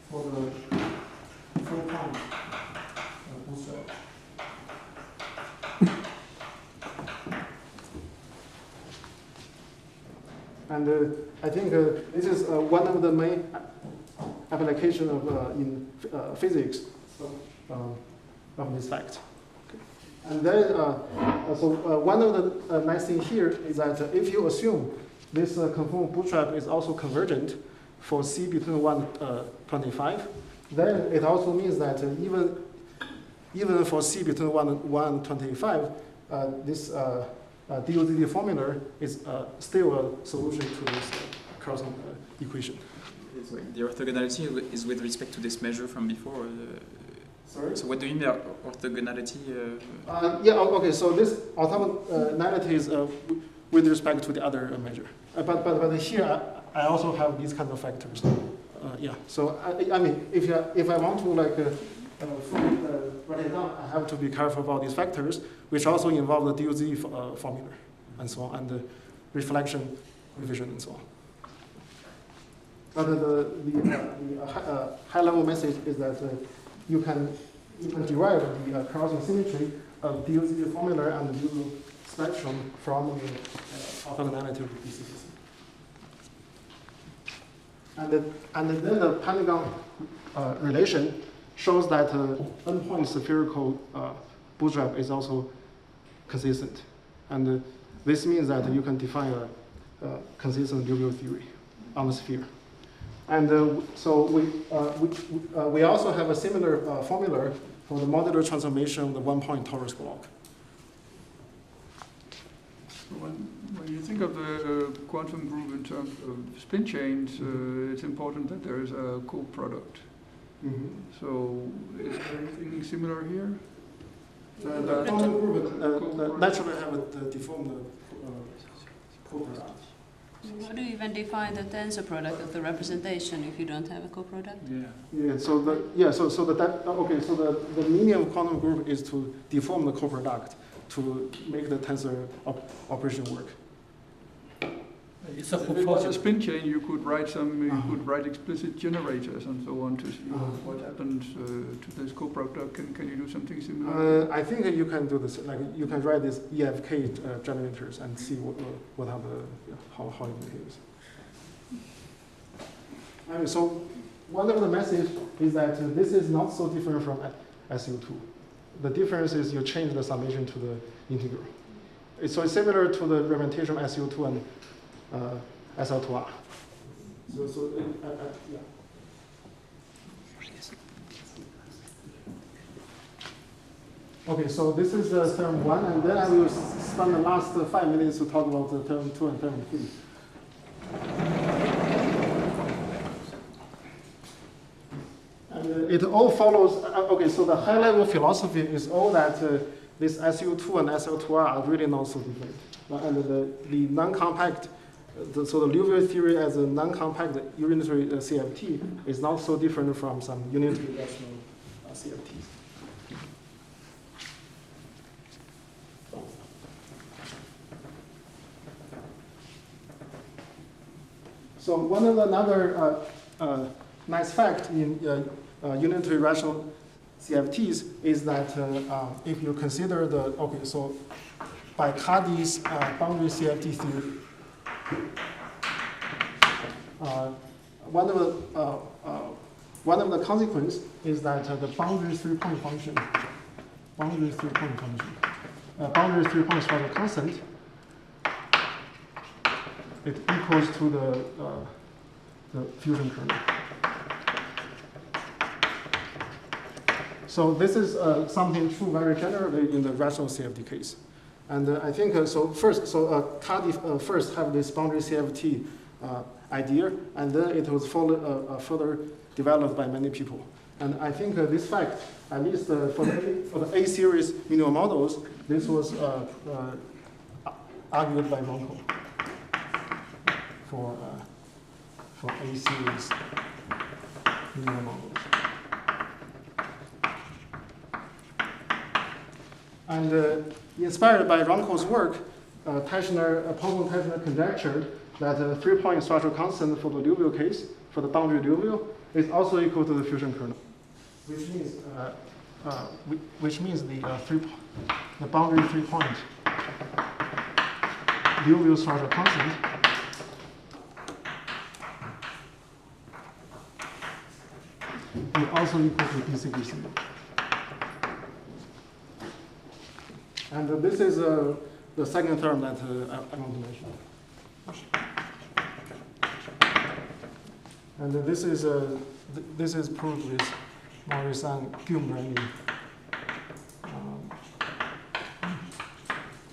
Speaker 1: for the full point bootstrap. And I think this is one of the main applications of in physics of this fact. Okay. And then, one of the nice things here is that if you assume this conformal bootstrap is also convergent for C between 125, then it also means that even for C between 125, this DOZD formula is still a solution to this crossing equation.
Speaker 11: The orthogonality is with respect to this measure from before?
Speaker 1: Sorry?
Speaker 11: So what do you mean by orthogonality?
Speaker 1: Yeah, okay, so this orthogonality is with respect to the other measure. But here, I also have these kind of factors. Yeah, so I mean, if I want to like write it down, I have to be careful about these factors, which also involve the DOZ formula and so on, and the reflection coefficient and so on. But the high-level message is that you can derive the crossing symmetry of DOZ formula and the usual spectrum from the orthogonality of the DCC. And then the Pentagon relation shows that n-point spherical bootstrap is also consistent. And this means that you can define a consistent Liouville theory on the sphere. And so we also have a similar formula for the modular transformation of the one-point torus block.
Speaker 12: So when you think of the quantum group in terms of spin chains, it's important that there is a co-product. So is there anything similar here?
Speaker 1: The quantum group naturally have a deformed co-product.
Speaker 7: How do you even define the tensor product of the representation if you don't have a co-product?
Speaker 1: Yeah. So the meaning of quantum group is to deform the co-product to make the tensor operation work.
Speaker 12: If it was a spin chain, you could write you could write explicit generators and so on to see what happens to this co-product. Can you do something similar?
Speaker 1: I think you can do this. Like you can write these EFK generators and see what are how it behaves. So one of the messages is that this is not so different from SU2. The difference is you change the summation to the integral. So it's similar to the representation of SU2 and SL2R. Yeah. Okay, so this is term 1, and then I will spend the last 5 minutes to talk about the term 2 and term 3. And it all follows, okay, so the high-level philosophy is all that this SU2 and SL2R are really not so different. And the non-compact, so the Liouville theory as a non-compact unitary CFT is not so different from some unitary rational CFTs. So one of another nice fact in unitary rational CFTs is that if you consider so by Cardy's boundary CFT theory, one of the consequences is that the boundary three-point function, boundary three-point structure constant, it equals to the fusion kernel. So this is something true very generally in the rational CFT case. And I think, Cardy first have this boundary CFT idea, and then it was further developed by many people. And I think this fact, at least for the A-series minimal models, this was argued by Ronco for A-series minimal models. And inspired by Ronco's work, Poisson-Teschner conjectured that the three-point structural constant for the Liouville case, for the boundary Liouville, is also equal to the fusion kernel, which means the boundary three-point Liouville structural constant is also equal to DCBC. And this is the second term that I want to mention. And this is proved with Marisan, Gilbrandi,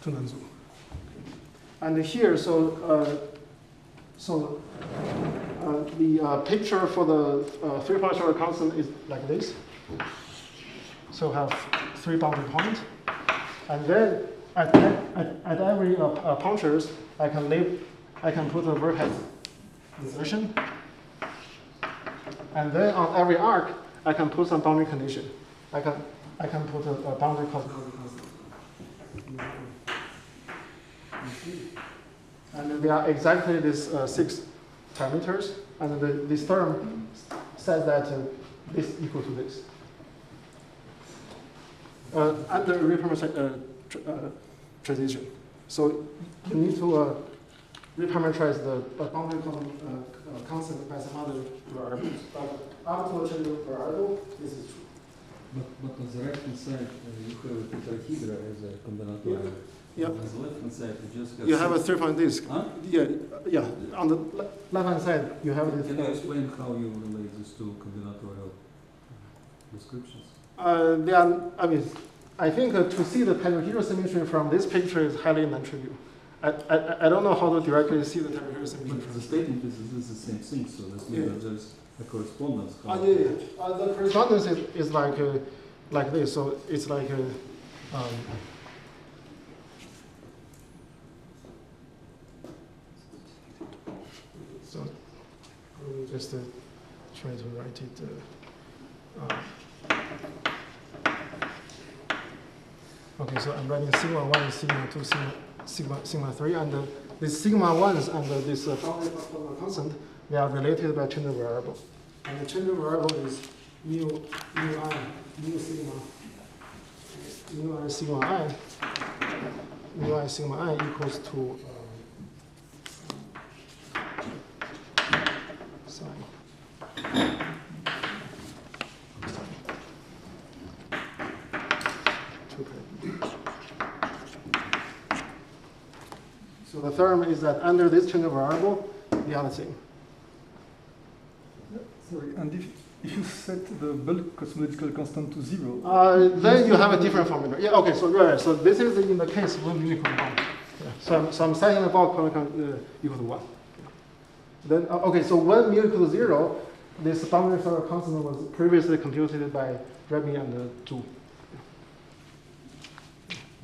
Speaker 1: Tunanzu. And here, the picture for the three-point structural constant is like this. So have 3 boundary points. And then at every punctures, I can put a vertex insertion. And then on every arc, I can put some boundary condition. I can put a boundary cosmology constant. And they are exactly these 6 parameters. And this term says that this equal to this. Under reparameterization transition. So you need to reparameterize the boundary constant by some other variables. But after changing variable, this is true.
Speaker 2: But on the right hand side, you have a tetrahedra as a combinatorial.
Speaker 1: Yeah.
Speaker 2: On the left hand side, you just have.
Speaker 1: You have a 3-point disk.
Speaker 2: Huh?
Speaker 1: Yeah. On the left hand side, you have this.
Speaker 2: Can you explain how you relate these two combinatorial descriptions?
Speaker 1: They are. I think to see the tetrahedral symmetry from this picture is highly non-trivial. I don't know how to directly see the temperature distribution.
Speaker 2: But the statement is the same thing, so that means that there's a correspondence.
Speaker 1: The correspondence is like this, so it's like so we'll just try to write it. Okay, so I'm writing sigma 1, sigma 2, sigma 3, and these sigma 1s and this boundary constant, they are related by change variable. And the change variable is mu i sigma I equals to sorry. So the theorem is that under this change variable, they are the same.
Speaker 12: Sorry, and if you set the bulk cosmological constant to 0,
Speaker 1: then you have a different formula. Yeah, okay, so right, so this is in the case when mu equal to 1. Yeah. So I'm setting the bulk equal to 1. Then okay, so when mu equal to 0, this boundary constant was previously computed by Remy and 2.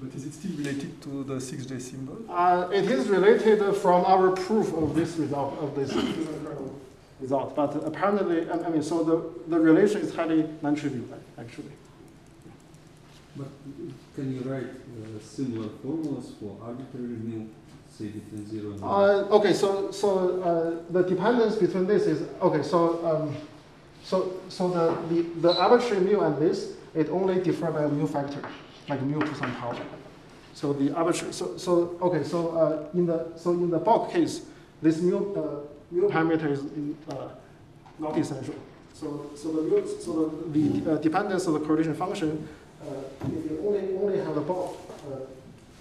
Speaker 12: But is it still related to the 6J symbol?
Speaker 1: It is related from our proof of this result, of this result. But apparently, I mean, so the relation is highly non-trivial, actually.
Speaker 2: But can you write similar formulas for arbitrary mu, say between 0 and 1?
Speaker 1: Okay, so the dependence between this is, okay, so the arbitrary mu and this, it only differ by a mu factor, like mu to some power. So the arbitrary, in the bulk case, this mu parameter is not essential. So the dependence of the correlation function, if you only have the bulk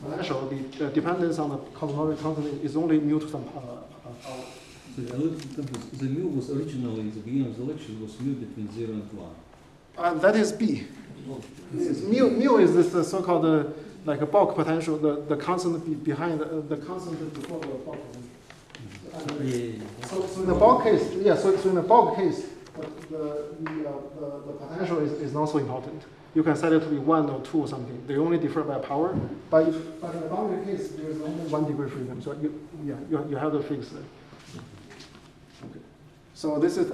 Speaker 1: potential, the dependence on the cosmological constant is only mu to some power.
Speaker 2: So the mu was originally in the beginning of the lecture was mu between 0 and 1.
Speaker 1: That is B. Mu is this so-called like a bulk potential, the constant behind the constant before the bulk potential. So in the bulk case, so in the bulk case, the potential is not so important. You can set it to be 1 or 2 or something. They only differ by power. But in the boundary case, there is only 1 degree freedom. So you have to fix it. Okay. So this is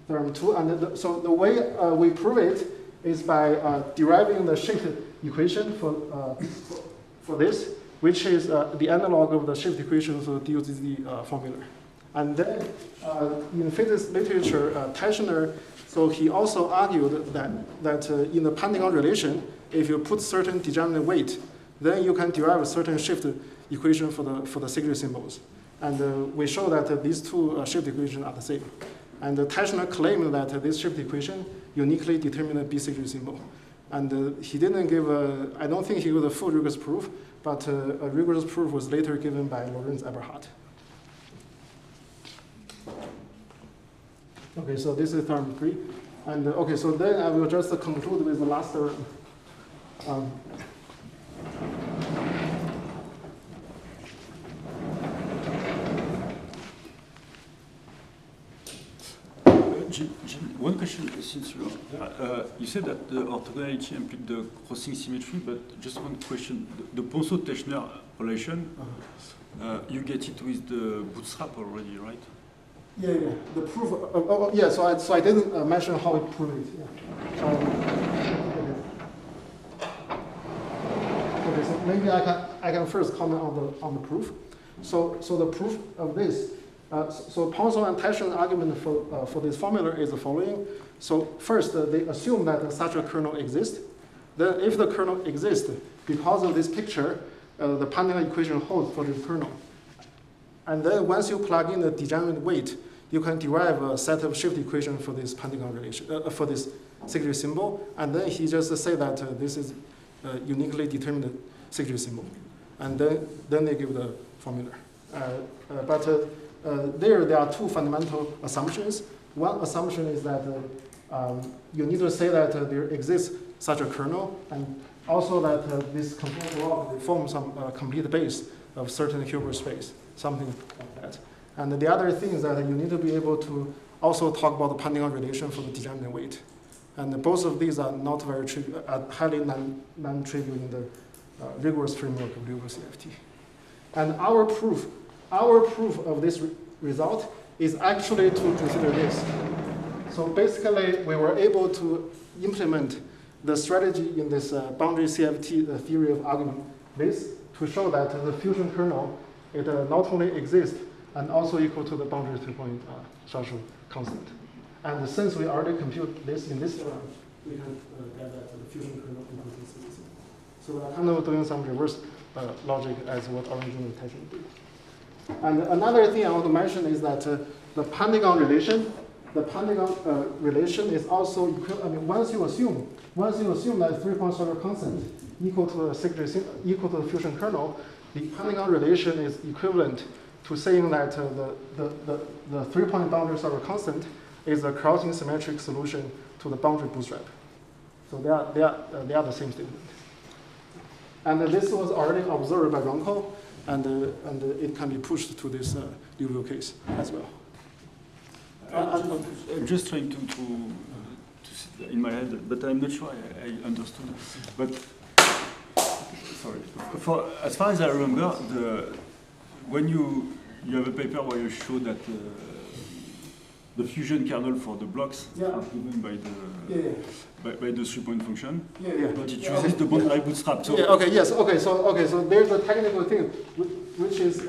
Speaker 1: theorem 2, and so the way we prove it is by deriving the shift equation for this, which is the analog of the shift equation for the DOZZ formula. And then in physics literature, Teschner, so he also argued that in the Pandigon relation, if you put certain degenerate weight, then you can derive a certain shift equation for the Sigrid symbols. And we show that these two shift equations are the same. And Teschner claimed that this shift equation uniquely determined the B Sigrid symbol. And he didn't give I don't think he gave a full rigorous proof, but a rigorous proof was later given by Lorenz Eberhard. Okay, so this is theorem 3. And okay, so then I will just conclude with the last theorem.
Speaker 6: One question, since you said that the orthogonality implies the crossing symmetry, but just one question: the Ponceau-Teschner relation, you get it with the bootstrap already, right?
Speaker 1: Yeah. The proof. Yeah. So I didn't mention how we prove it. Yeah. Okay. So maybe I can first comment on the proof. So the proof of this. So Ponceau and Teschner argument for this formula is the following. So first, they assume that such a kernel exists. Then if the kernel exists, because of this picture, the Pandigon equation holds for this kernel. And then once you plug in the degenerate weight, you can derive a set of shift equations for this Pandigon relation, for this Sigrid symbol. And then he just say that this is uniquely determined Sigrid symbol. And then they give the formula. There are two fundamental assumptions. One assumption is that you need to say that there exists such a kernel, and also that this conformal log forms some complete base of certain Hilbert space, something like that. And the other thing is that you need to be able to also talk about the Pandion relation for the degenerate weight. And both of these are not very trivial, highly non-trivial in the rigorous framework of Liouville CFT. And our proof of this result is actually to consider this. So basically, we were able to implement the strategy in this boundary CFT theory of argument, this to show that the fusion kernel, it not only exists and also equal to the boundary 3-point threshold constant. And since we already compute this in this theorem, we can get that the fusion kernel equal to this. So we're kind of doing some reverse logic as what original intention did. And another thing I want to mention is that the Pandion relation, is also equal. I mean, once you assume that 3-point threshold constant equal to the fusion kernel, the Pandion relation is equivalent to saying that the 3-point boundary threshold constant is a crossing symmetric solution to the boundary bootstrap. So they are the same statement. And this was already observed by Ronco, and it can be pushed to this Liouville case as well.
Speaker 6: I'm just trying to see in my head, but I'm not sure I understood. But sorry, as far as I remember, when you have a paper where you show that the fusion kernel for the blocks are given by the 3-point function, but it uses the boundary bootstrap. So
Speaker 1: So there's a technical thing, which is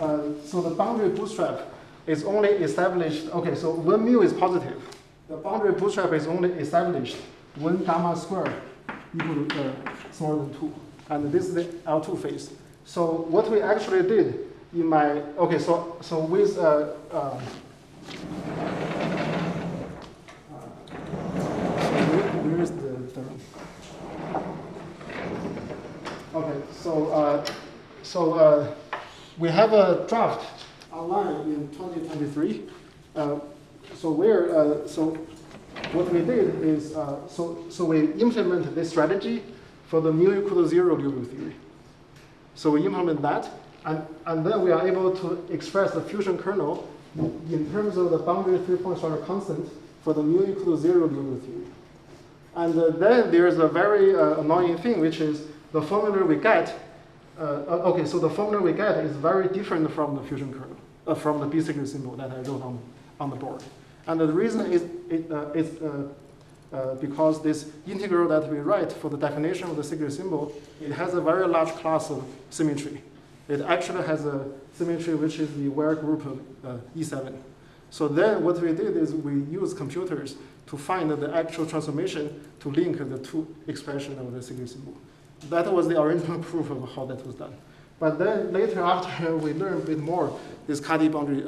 Speaker 1: so the boundary bootstrap is only established. Okay, so when mu is positive, the boundary bootstrap is only established when gamma squared equal to smaller than 2, and this is the L2 phase. So what we actually did in my so with where is the theorem? Okay, so we have a draft online in 2023. So what we did is so we implemented this strategy for the mu equal to 0 Liouville theory. So we implement that, and then we are able to express the fusion kernel in terms of the boundary 3-point threshold constant for the mu equal to 0 Liouville theory. And then there's a very annoying thing, which is the formula we get. So the formula we get is very different from the fusion kernel, from the B-secret symbol that I wrote on the board. And the reason is because this integral that we write for the definition of the secret symbol, it has a very large class of symmetry. It actually has a symmetry which is the Weyl group of E7. So then what we did is we used computers to find the actual transformation to link the two expressions of the secret symbol. That was the original proof of how that was done. But then later, after we learned a bit more this Cadi boundary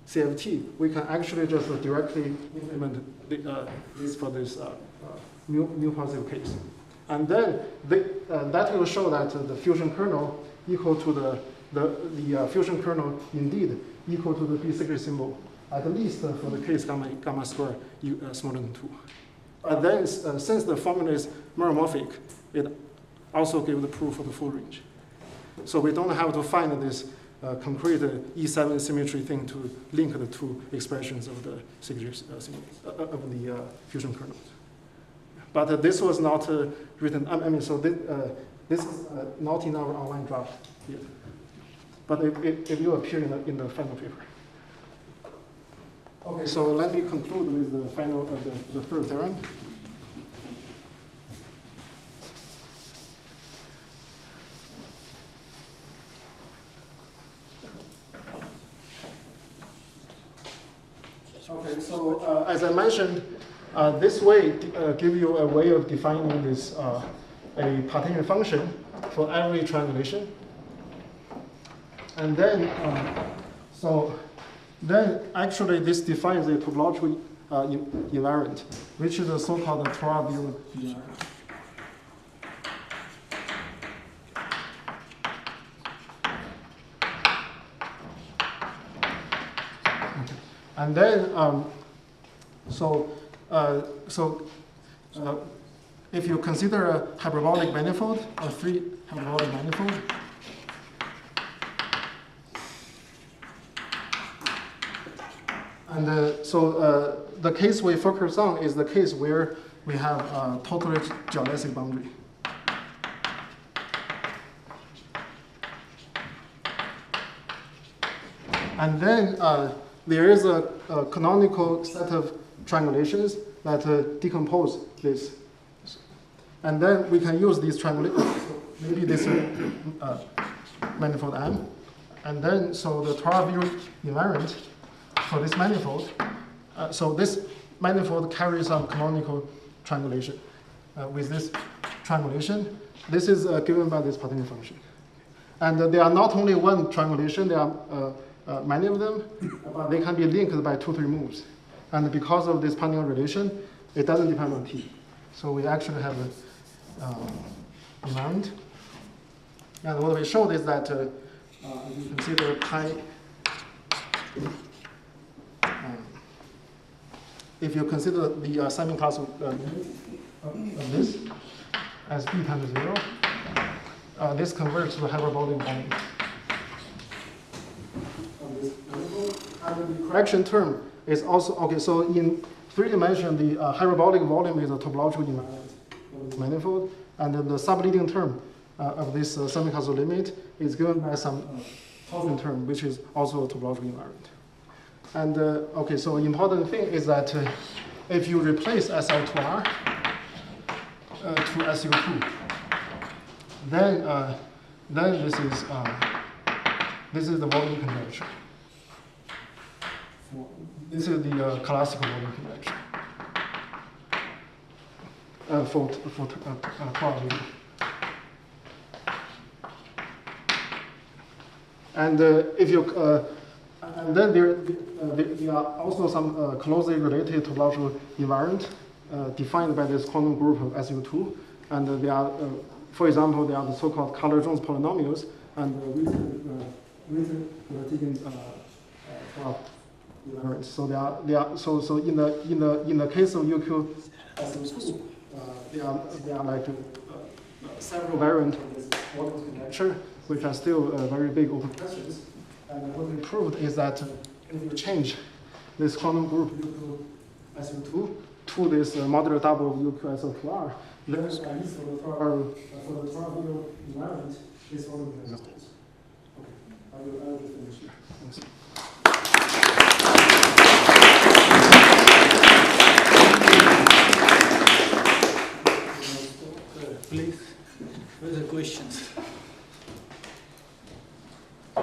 Speaker 1: CFT, we can actually just directly implement this for this mu positive case. And then that will show that the fusion kernel equal to the fusion kernel indeed equal to the B secret symbol, at least for the case gamma square smaller than 2. And then since the formula is meromorphic, it also gives the proof for the full range. So we don't have to find this concrete E7 symmetry thing to link the two expressions of the secret of the fusion kernels. But this was not written. I mean, so this is not in our online draft yet. But it will appear in the final paper. Okay, so let me conclude with the final the third theorem. Okay, so as I mentioned, this way give you a way of defining this a partition function for every triangulation, and then then actually this defines a topological invariant, which is a so-called Torah-View invariant. And then, if you consider a hyperbolic manifold, a free hyperbolic manifold, and the case we focus on is the case where we have a totally geodesic boundary. And then there is a canonical set of triangulations that decompose this. And then we can use these triangulations, maybe this manifold M. And then, so the 12-view invariant for this manifold, so this manifold carries some canonical triangulation. With this triangulation, this is given by this partition function. And there are not only one triangulation, there are many of them, but they can be linked by 2-3 moves. And because of this Pandian relation, it doesn't depend on T. So we actually have a invariant. And what we showed is that if you consider pi, if you consider the semi-class of this as b times 0, this converts to a hyperbolic boundary. And the correction term is also, okay, so in 3 dimensions, the hyperbolic volume is a topological invariant of this manifold, and the subleading term of this semi-causal limit is given by some Hausen term, which is also a topological invariant. And okay, so important thing is that if you replace sl2r to sl2, then this is the volume conjecture. This is the classical volume conjecture for 12. And if you and then there are also some closely related topological invariant defined by this quantum group of SU2, and they are, for example, they are the so-called Color-Jones polynomials and Witten-Vertigen invariants. So they are so in the case of UQ SU2, they are like several variants of this volume conjecture, which are still very big open questions. And what we proved is that if you change this quantum group UQ SU2 to this modular double of UQ SL2R, then at least for the 12-view invariant, this volume conjecture. Okay, I will just finish here. Thanks.
Speaker 4: Please, further questions?
Speaker 9: I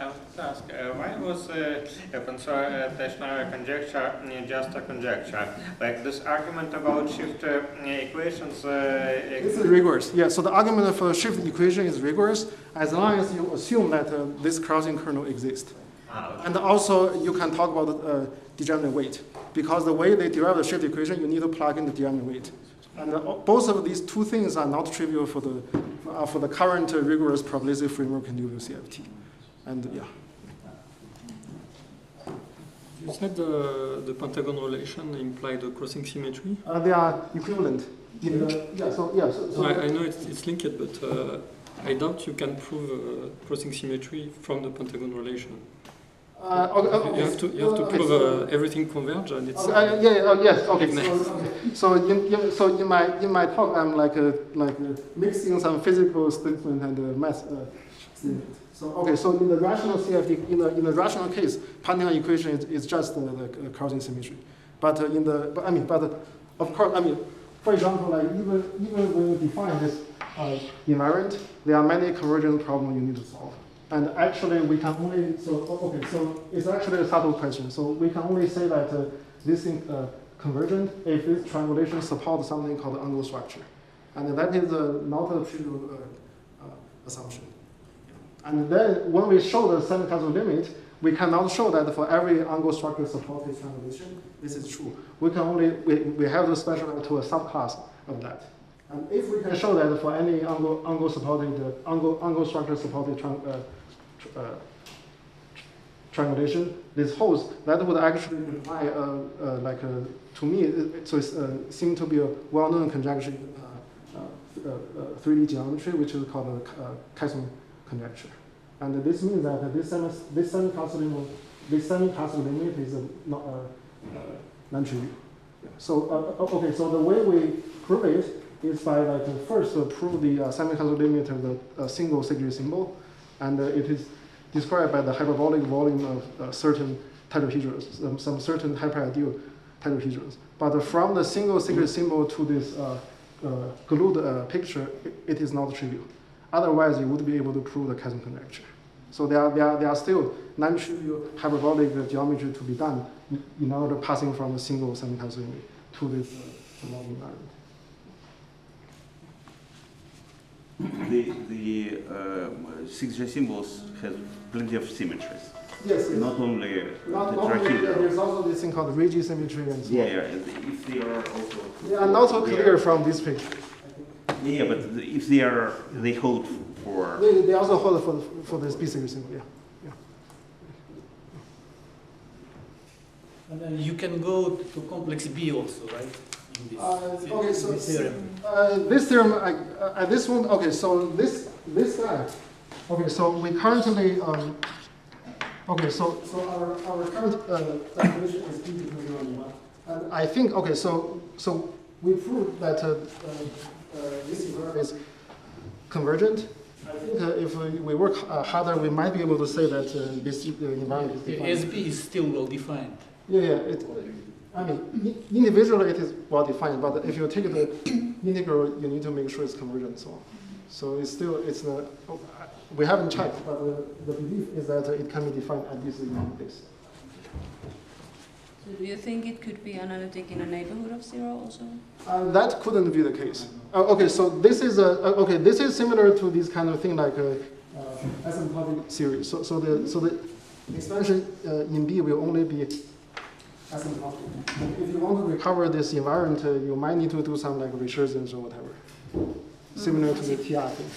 Speaker 9: want to ask, why was Teschner conjecture just a conjecture? Like this argument about shift equations?
Speaker 1: This is rigorous. Yeah, so the argument for shift equation is rigorous as long as you assume that this crossing kernel exists.
Speaker 9: Okay.
Speaker 1: And also you can talk about degenerate weight. Because the way they derive the shift equation, you need to plug in the degenerate weight. And both of these two things are not trivial for the current rigorous probabilistic framework in UVCFT. And yeah.
Speaker 13: You said the pentagon relation implied a crossing symmetry?
Speaker 1: They are equivalent. I
Speaker 13: know it's linked, but I doubt you can prove crossing symmetry from the pentagon relation.
Speaker 1: Okay.
Speaker 13: You have to prove everything converge, and it's
Speaker 1: yes. Okay. So in my talk, I'm like mixing some physical statement and math statement. So okay. So in the rational CFD, in the rational case, Pandian equation is just the crossing symmetry. But of course, for example, like even when you define this invariant, there are many convergence problems you need to solve. And actually, we can only, so it's actually a subtle question. So we can only say that this thing convergent if this triangulation supports something called the angle structure. And that is not a trivial assumption. And then when we show the semi-causal limit, we cannot show that for every angle structure supported triangulation, this is true. We can only, we have to specify to a subclass of that. And if we can show that for any angle structure supported triangulation, these holes, that would actually imply to me, so it seemed to be a well-known conjecture in 3D geometry, which is called the Chiasson conjecture. And this means that this semi-Cartesian limit is not non-trivial. So okay, so the way we prove it is by first prove the semi-Cartesian limit of the single Sigrid symbol, and it is described by the hyperbolic volume of certain tetrahedrons, some certain hyperideal tetrahedrons. But from the single Sigrid symbol to this glued picture, it is not trivial. Otherwise, you would be able to prove the Chiasson conjecture. So there are still non-trivial hyperbolic geometry to be done in order passing from a single semi-Cartesian limit to this model environment.
Speaker 5: The Sigrid symbols have plenty of symmetries.
Speaker 1: Yes.
Speaker 5: Not only
Speaker 1: there's also this thing called Ricci symmetry and so on.
Speaker 5: Yeah, if they are also.
Speaker 1: They are not so clear from this picture.
Speaker 5: Yeah, but if they hold for.
Speaker 1: They also hold for this B Sigrid symbol. Yeah.
Speaker 4: And then you can go to complex B also, right?
Speaker 1: Okay, so
Speaker 4: this theorem.
Speaker 1: This theorem, this one. Okay, so this guy. Okay, so we currently. Okay, so our current definition is B equals 0 and 1, and I think so we proved that this environment is convergent. I think if we work harder, we might be able to say that this environment is defined.
Speaker 4: SB is still well defined.
Speaker 1: Yeah. I mean, individually it is well defined, but if you take the integral, you need to make sure it's convergent and so on. So it's not. We haven't checked, but the belief is that it can be defined at this place.
Speaker 7: So do you think it could be analytic in a neighborhood of 0 also?
Speaker 1: That couldn't be the case. Okay, so this is this is similar to this kind of thing like asymptotic series. So the expansion in B will only be asymptotic. If you want to recover this environment, you might need to do some like recursions or whatever, similar to the TR thing.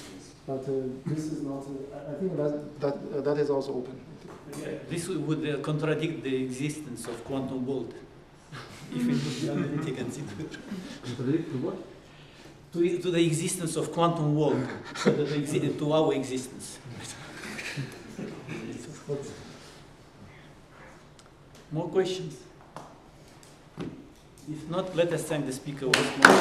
Speaker 1: But this is not. I think that is also open.
Speaker 4: Yeah, this would contradict the existence of quantum world. If it would be analytic and considered.
Speaker 2: Contradict to what?
Speaker 4: To the existence of quantum world, to our existence. More questions? If not, let us thank the speaker once more.